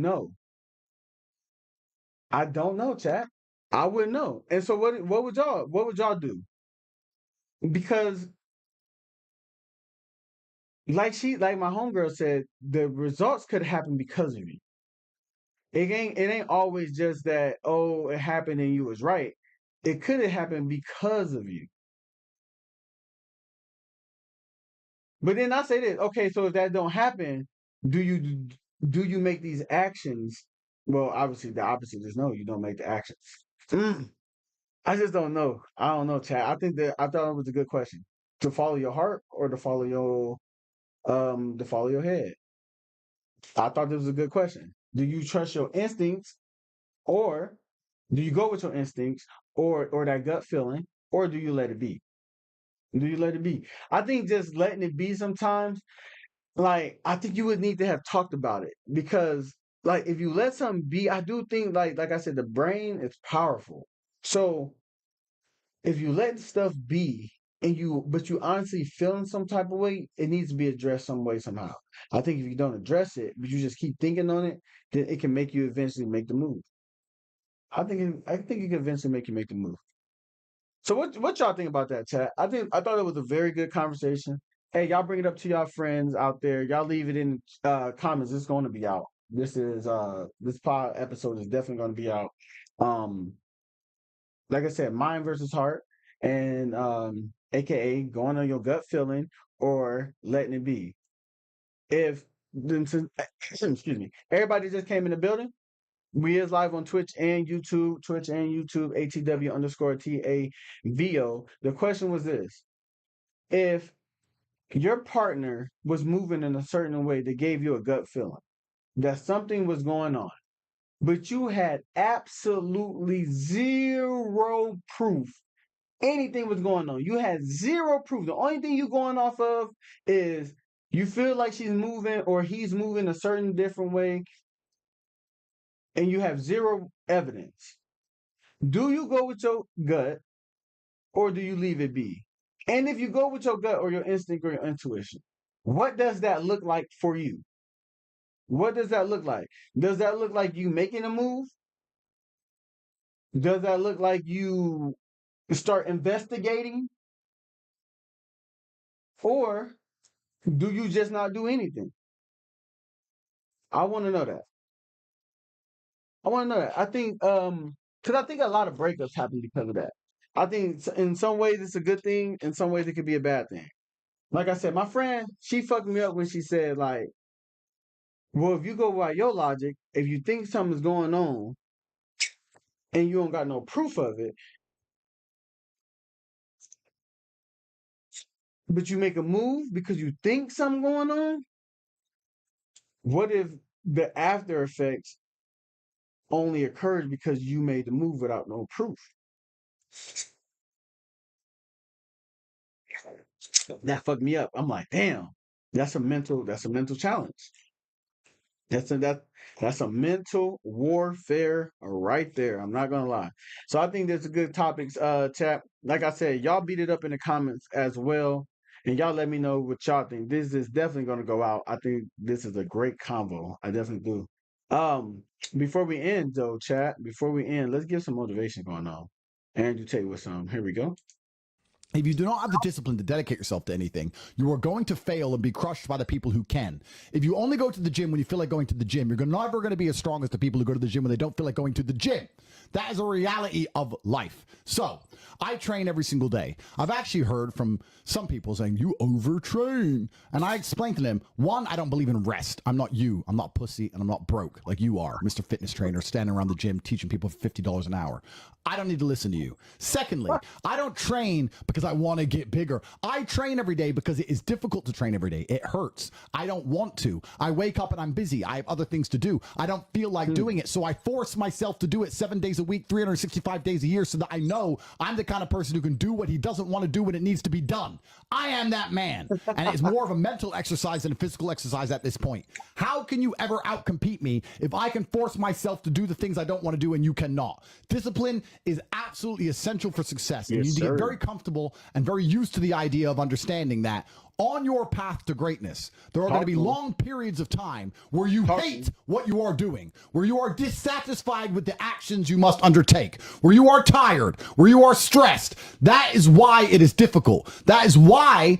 know, chat. I wouldn't know. And so what would y'all do? Because like my homegirl said, the results could happen because of you. It ain't always just that, oh, it happened and you was right. It could have happened because of you. But then I say this, okay, so if that don't happen, do you make these actions? Well, obviously the opposite is no, you don't make the actions. I just don't know. I don't know, Chad. I thought it was a good question. To follow your heart, or to follow your head? I thought this was a good question. Do you trust your instincts, or do you go with your instincts, or that gut feeling, or do you let it be? Do you let it be? I think just letting it be sometimes, like, I think you would need to have talked about it, because like if you let something be, I do think, like I said, the brain is powerful. So if you let stuff be, but you honestly feeling some type of way, it needs to be addressed some way, somehow. I think if you don't address it, but you just keep thinking on it, then it can make you eventually make the move. I think it can eventually make you make the move. So what y'all think about that, chat? I thought it was a very good conversation. Hey, y'all bring it up to y'all friends out there. Y'all leave it in comments. It's going to be out. This pod episode is definitely going to be out. Like I said, mind versus heart, and AKA going on your gut feeling or letting it be. If excuse me, everybody just came in the building. We is live on Twitch and YouTube, ATW_TAVO. The question was this: if your partner was moving in a certain way that gave you a gut feeling that something was going on, but you had absolutely zero proof anything was going on. You had zero proof. The only thing you're going off of is you feel like she's moving or he's moving a certain different way, and you have zero evidence. Do you go with your gut or do you leave it be? And if you go with your gut or your instinct or your intuition, what does that look like for you? What does that look like? Does that look like you making a move? Does that look like you start investigating? Or do you just not do anything? I want to know that. I think because I think a lot of breakups happen because of that. I think in some ways it's a good thing, in some ways it could be a bad thing. Like I said, my friend, she fucked me up when she said, like, well, if you go by your logic, if you think something's going on and you don't got no proof of it, but you make a move because you think something going on, what if the after effects only occurs because you made the move without no proof? That fucked me up. I'm like, damn, that's a mental challenge. That's a mental warfare right there. I'm not gonna lie. So I think there's a good topics, chat. Like I said, y'all beat it up in the comments as well. And y'all let me know what y'all think. This is definitely gonna go out. I think this is a great convo. I definitely do. Before we end though, chat, let's get some motivation going on. Andrew Tate with some. Here we go. If you do not have the discipline to dedicate yourself to anything, you are going to fail and be crushed by the people who can. If you only go to the gym when you feel like going to the gym, you're never going to be as strong as the people who go to the gym when they don't feel like going to the gym. That is a reality of life. So I train every single day. I've actually heard from some people saying, you overtrain. And I explained to them, one, I don't believe in rest. I'm not you. I'm not pussy and I'm not broke like you are, Mr. Fitness Trainer, standing around the gym teaching people for $50 an hour. I don't need to listen to you. Secondly, I don't train because I want to get bigger. I train every day because it is difficult to train every day. It hurts. I don't want to. I wake up and I'm busy. I have other things to do. I don't feel like doing it. So I force myself to do it 7 days a week, 365 days a year, so that I know I'm the kind of person who can do what he doesn't want to do when it needs to be done. I am that man. And it's more of a mental exercise than a physical exercise at this point. How can you ever outcompete me if I can force myself to do the things I don't want to do and you cannot? Discipline is absolutely essential for success. And you need to get very comfortable and very used to the idea of understanding that on your path to greatness, there are going to be long periods of time where you hate what you are doing, where you are dissatisfied with the actions you must undertake, where you are tired, where you are stressed. That is why it is difficult. That is why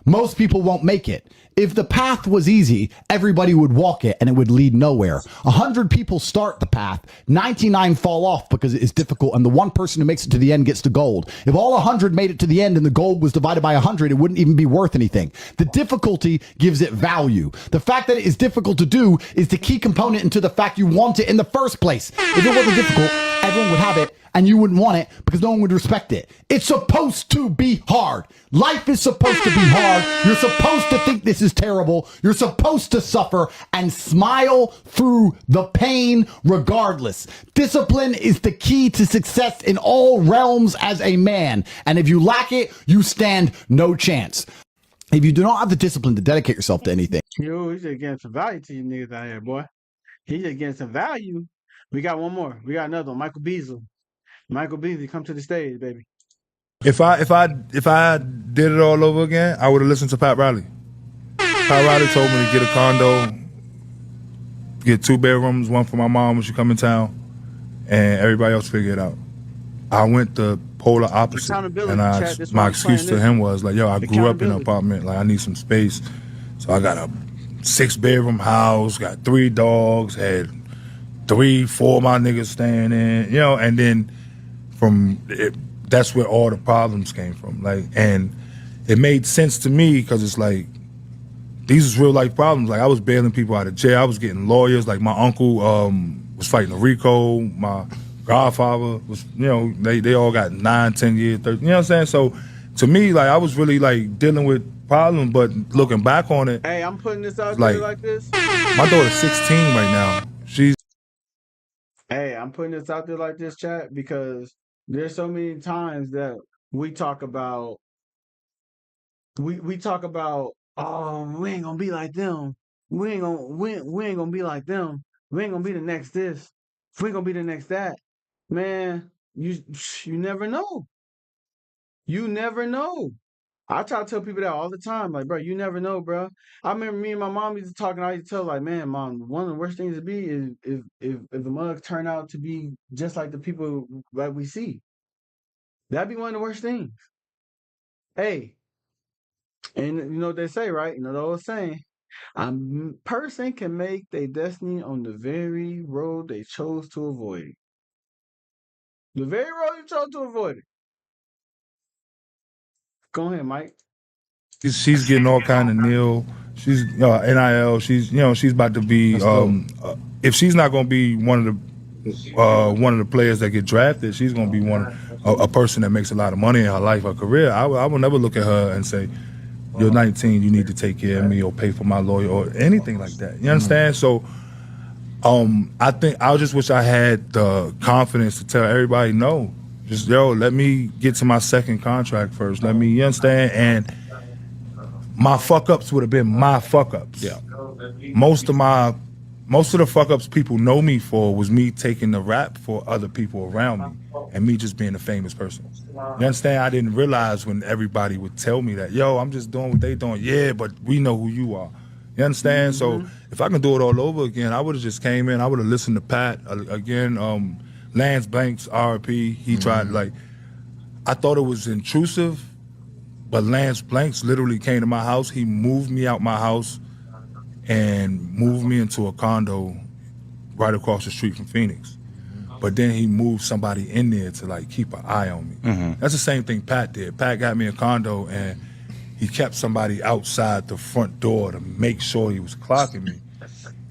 most people won't make it. If the path was easy, everybody would walk it and it would lead nowhere. 100 people start the path, 99 fall off because it is difficult, and the one person who makes it to the end gets the gold. If all 100 made it to the end and the gold was divided by 100, it wouldn't even be worth anything. The difficulty gives it value. The fact that it is difficult to do is the key component into the fact you want it in the first place. If it wasn't difficult, everyone would have it, and you wouldn't want it because no one would respect it. It's supposed to be hard. Life is supposed to be hard. You're supposed to think this is terrible. You're supposed to suffer and smile through the pain regardless. Discipline is the key to success in all realms as a man. And if you lack it, you stand no chance. If you do not have the discipline to dedicate yourself to anything. Yo, he's just getting some value to you niggas out here, boy. He's just getting some value. We got one more. We got another one. Michael Beasley. Michael Beasley, come to the stage, baby. If I did it all over again, I would have listened to Pat Riley. Pat Riley told me to get a condo, get 2 bedrooms, one for my mom when she come in town, and everybody else figure it out. I went the polar opposite. Accountability, And chat. That's why my I'm playing excuse to this him one. was like, yo, I grew up in an Accountability. apartment. Like, I need some space. So I got a 6-bedroom house, got 3 dogs, had 3-4 of my niggas staying in, you know, and then that's where all the problems came from. Like, and it made sense to me because it's like, these is real life problems. Like, I was bailing people out of jail. I was getting lawyers. Like, my uncle was fighting a RICO. My godfather was, you know, they all got 9, 10 years, 30, you know what I'm saying? So to me, like, I was really like dealing with problems, but looking back on it, Hey, I'm putting this out like, there like this. my daughter's 16 right now. Hey, I'm putting this out there like this, chat, because there's so many times that we talk about we talk about, oh, we ain't gonna be like them. We ain't gonna be like them. We ain't gonna be the next this. We ain't gonna be the next that. Man, you never know. You never know. I try to tell people that all the time. Like, bro, you never know, bro. I remember me and my mom used to talk, and I used to tell, like, man, mom, one of the worst things to be is if the mugs turn out to be just like the people that we see. That'd be one of the worst things. Hey, and you know what they say, right? You know the old saying, a person can make their destiny on the very road they chose to avoid. The very road you chose to avoid it. Go ahead, Mike. She's getting all kind of nil. She's NIL. She's about to be. If she's not going to be one of the players that get drafted, she's going to be a person that makes a lot of money in her life, her career. I will never look at her and say, "You're 19. You need to take care of me or pay for my lawyer or anything like that." You understand? So, I think I just wish I had the confidence to tell everybody, no, just let me get to my second contract first. Let me, you understand? And my fuck ups would have been my fuck ups. Yeah. Most of the fuck ups people know me for was me taking the rap for other people around me and me just being a famous person. You understand? I didn't realize when everybody would tell me that, yo, I'm just doing what they doing. Yeah, but we know who you are. You understand? So if I can do it all over again, I would have just came in. I would have listened to Pat again. Lance Banks, RP. He tried, like, I thought it was intrusive. But Lance Blanks literally came to my house. He moved me out my house and moved me into a condo right across the street from Phoenix. But then he moved somebody in there to like keep an eye on me. That's the same thing Pat did. Pat got me a condo and he kept somebody outside the front door to make sure he was clocking me.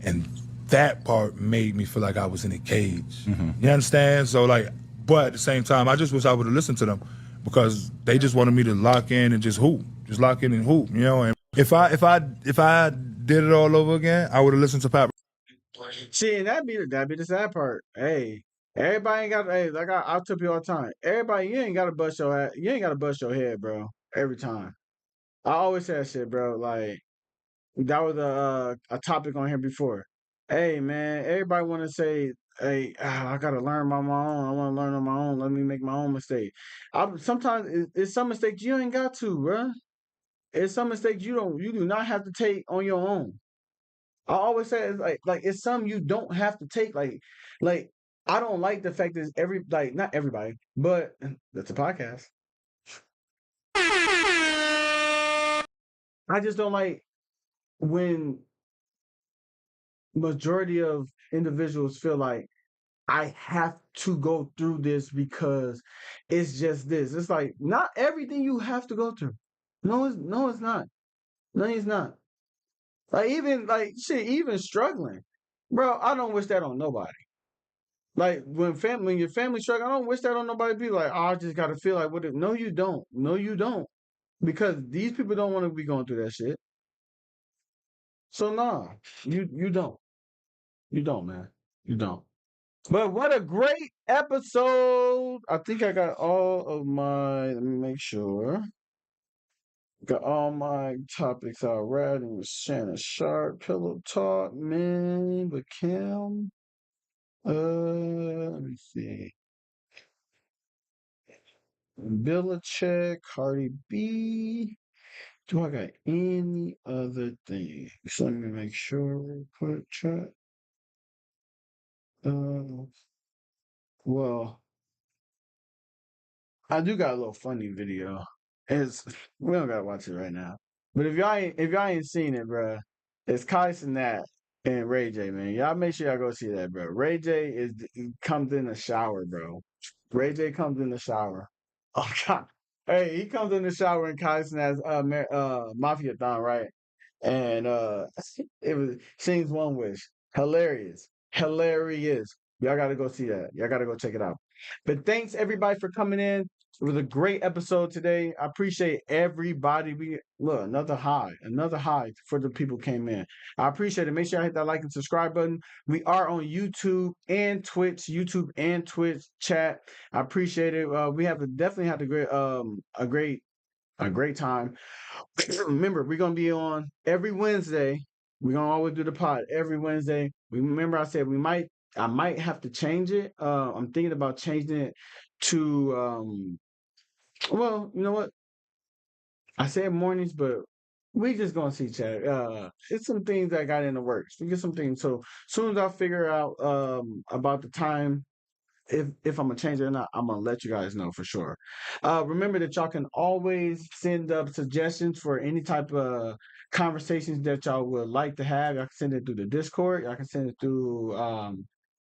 And that part made me feel like I was in a cage. You understand? So like, but at the same time, I just wish I would have listened to them. Because they just wanted me to lock in and just hoop, just lock in and hoop, you know. And if I did it all over again, I would have listened to Pat. See, and that'd be the sad part. Hey, everybody ain't got. Hey, like I tell people all the time. Everybody, you ain't got to bust your ass. You ain't got to bust your head, bro. Every time. I always say that shit, bro. Like that was a topic on here before. Hey, man, everybody want to say, hey, I gotta learn on my own. I want to learn on my own. Let me make my own mistake. Sometimes it's some mistakes you ain't got to, bro. It's some mistakes you do not have to take on your own. I always say it's like it's some you don't have to take. Like I don't like the fact that not everybody, but that's a podcast. I just don't like when majority of individuals feel like I have to go through this because it's just this. It's like not everything you have to go through. No, it's not. No, it's not. Like even like shit, even struggling, bro. I don't wish that on nobody. Like when your family struggling, I don't wish that on nobody. Be like, oh, I just gotta feel like what? No, you don't. No, you don't. Because these people don't want to be going through that shit. So nah, you don't. You don't, man. You don't. But what a great episode! I think I got all of my. Let me make sure. Got all my topics out right. It was Shannon Sharpe, Pillow Talk, man, with Kim. Let me see. Belichick, Cardi B. Do I got any other thing? So let me make sure real quick, chat. Well, I do got a little funny video. We don't gotta watch it right now. But if y'all ain't seen it, bro, it's Kai Cenat and Ray J, man. Y'all make sure y'all go see that, bro. Ray J he comes in the shower, bro. Ray J comes in the shower. Oh God. Hey, he comes in the shower in Kai Cenat's Mafia Thon, right? And it was Sings One Wish. Hilarious. Hilarious. Y'all gotta go see that. Y'all gotta go check it out. But thanks everybody for coming in. It was a great episode today. I appreciate everybody. We look another high for the people who came in. I appreciate it. Make sure I hit that like and subscribe button. We are on YouTube and Twitch, chat. I appreciate it. We definitely have a great time. Remember, we're gonna be on every Wednesday. We're gonna always do the pod every Wednesday. Remember, I said I might have to change it. I'm thinking about changing it to well, you know what? I said mornings, but we just gonna see, Chad. It's some things that got in the works. We get some things. So as soon as I figure out about the time, if I'm gonna change it or not, I'm gonna let you guys know for sure. Remember that y'all can always send up suggestions for any type of conversations that y'all would like to have. Y'all can send it through the Discord. Y'all can send it through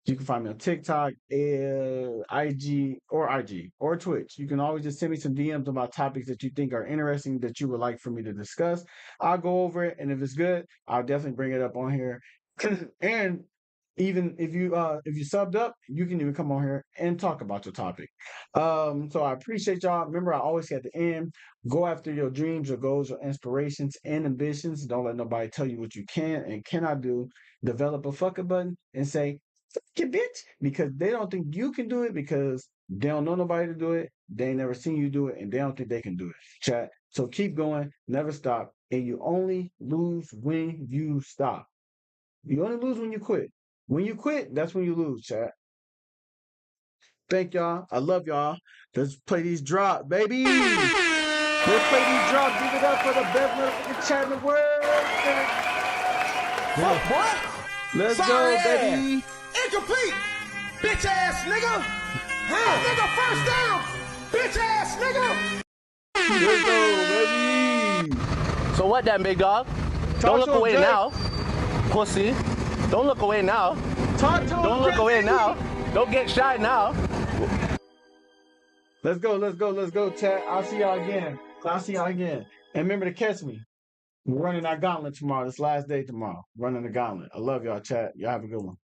you can find me on TikTok, IG or Twitch. You can always just send me some DMs about topics that you think are interesting that you would like for me to discuss. I'll go over it, and if it's good, I'll definitely bring it up on here. And even if you subbed up, you can even come on here and talk about your topic. So I appreciate y'all. Remember, I alwaay say at the end, go after your dreams, your goals, your inspirations, and ambitions. Don't let nobody tell you what you can and cannot do. Develop a fucking button and say, fuck you, bitch, because they don't think you can do it because they don't know nobody to do it. They ain't never seen you do it, and they don't think they can do it. Chat. So keep going, never stop, and you only lose when you stop. You only lose when you quit. When you quit, that's when you lose, chat. Thank y'all. I love y'all. Let's play these drops, baby. Let's play these drops. Give it up for the best motherfucking chat in the world. Fuck, boy. Let's Sorry go, baby. Incomplete. Bitch ass nigga. Nigga, first down. Bitch ass nigga. Let's go, baby. So what then, big dog? Don't look away now, pussy. Don't look away now. Don't look away now. Don't get shy now. Let's go, chat. I'll see y'all again. And remember to catch me. We're running our gauntlet tomorrow. This last day tomorrow. Running the gauntlet. I love y'all, chat. Y'all have a good one.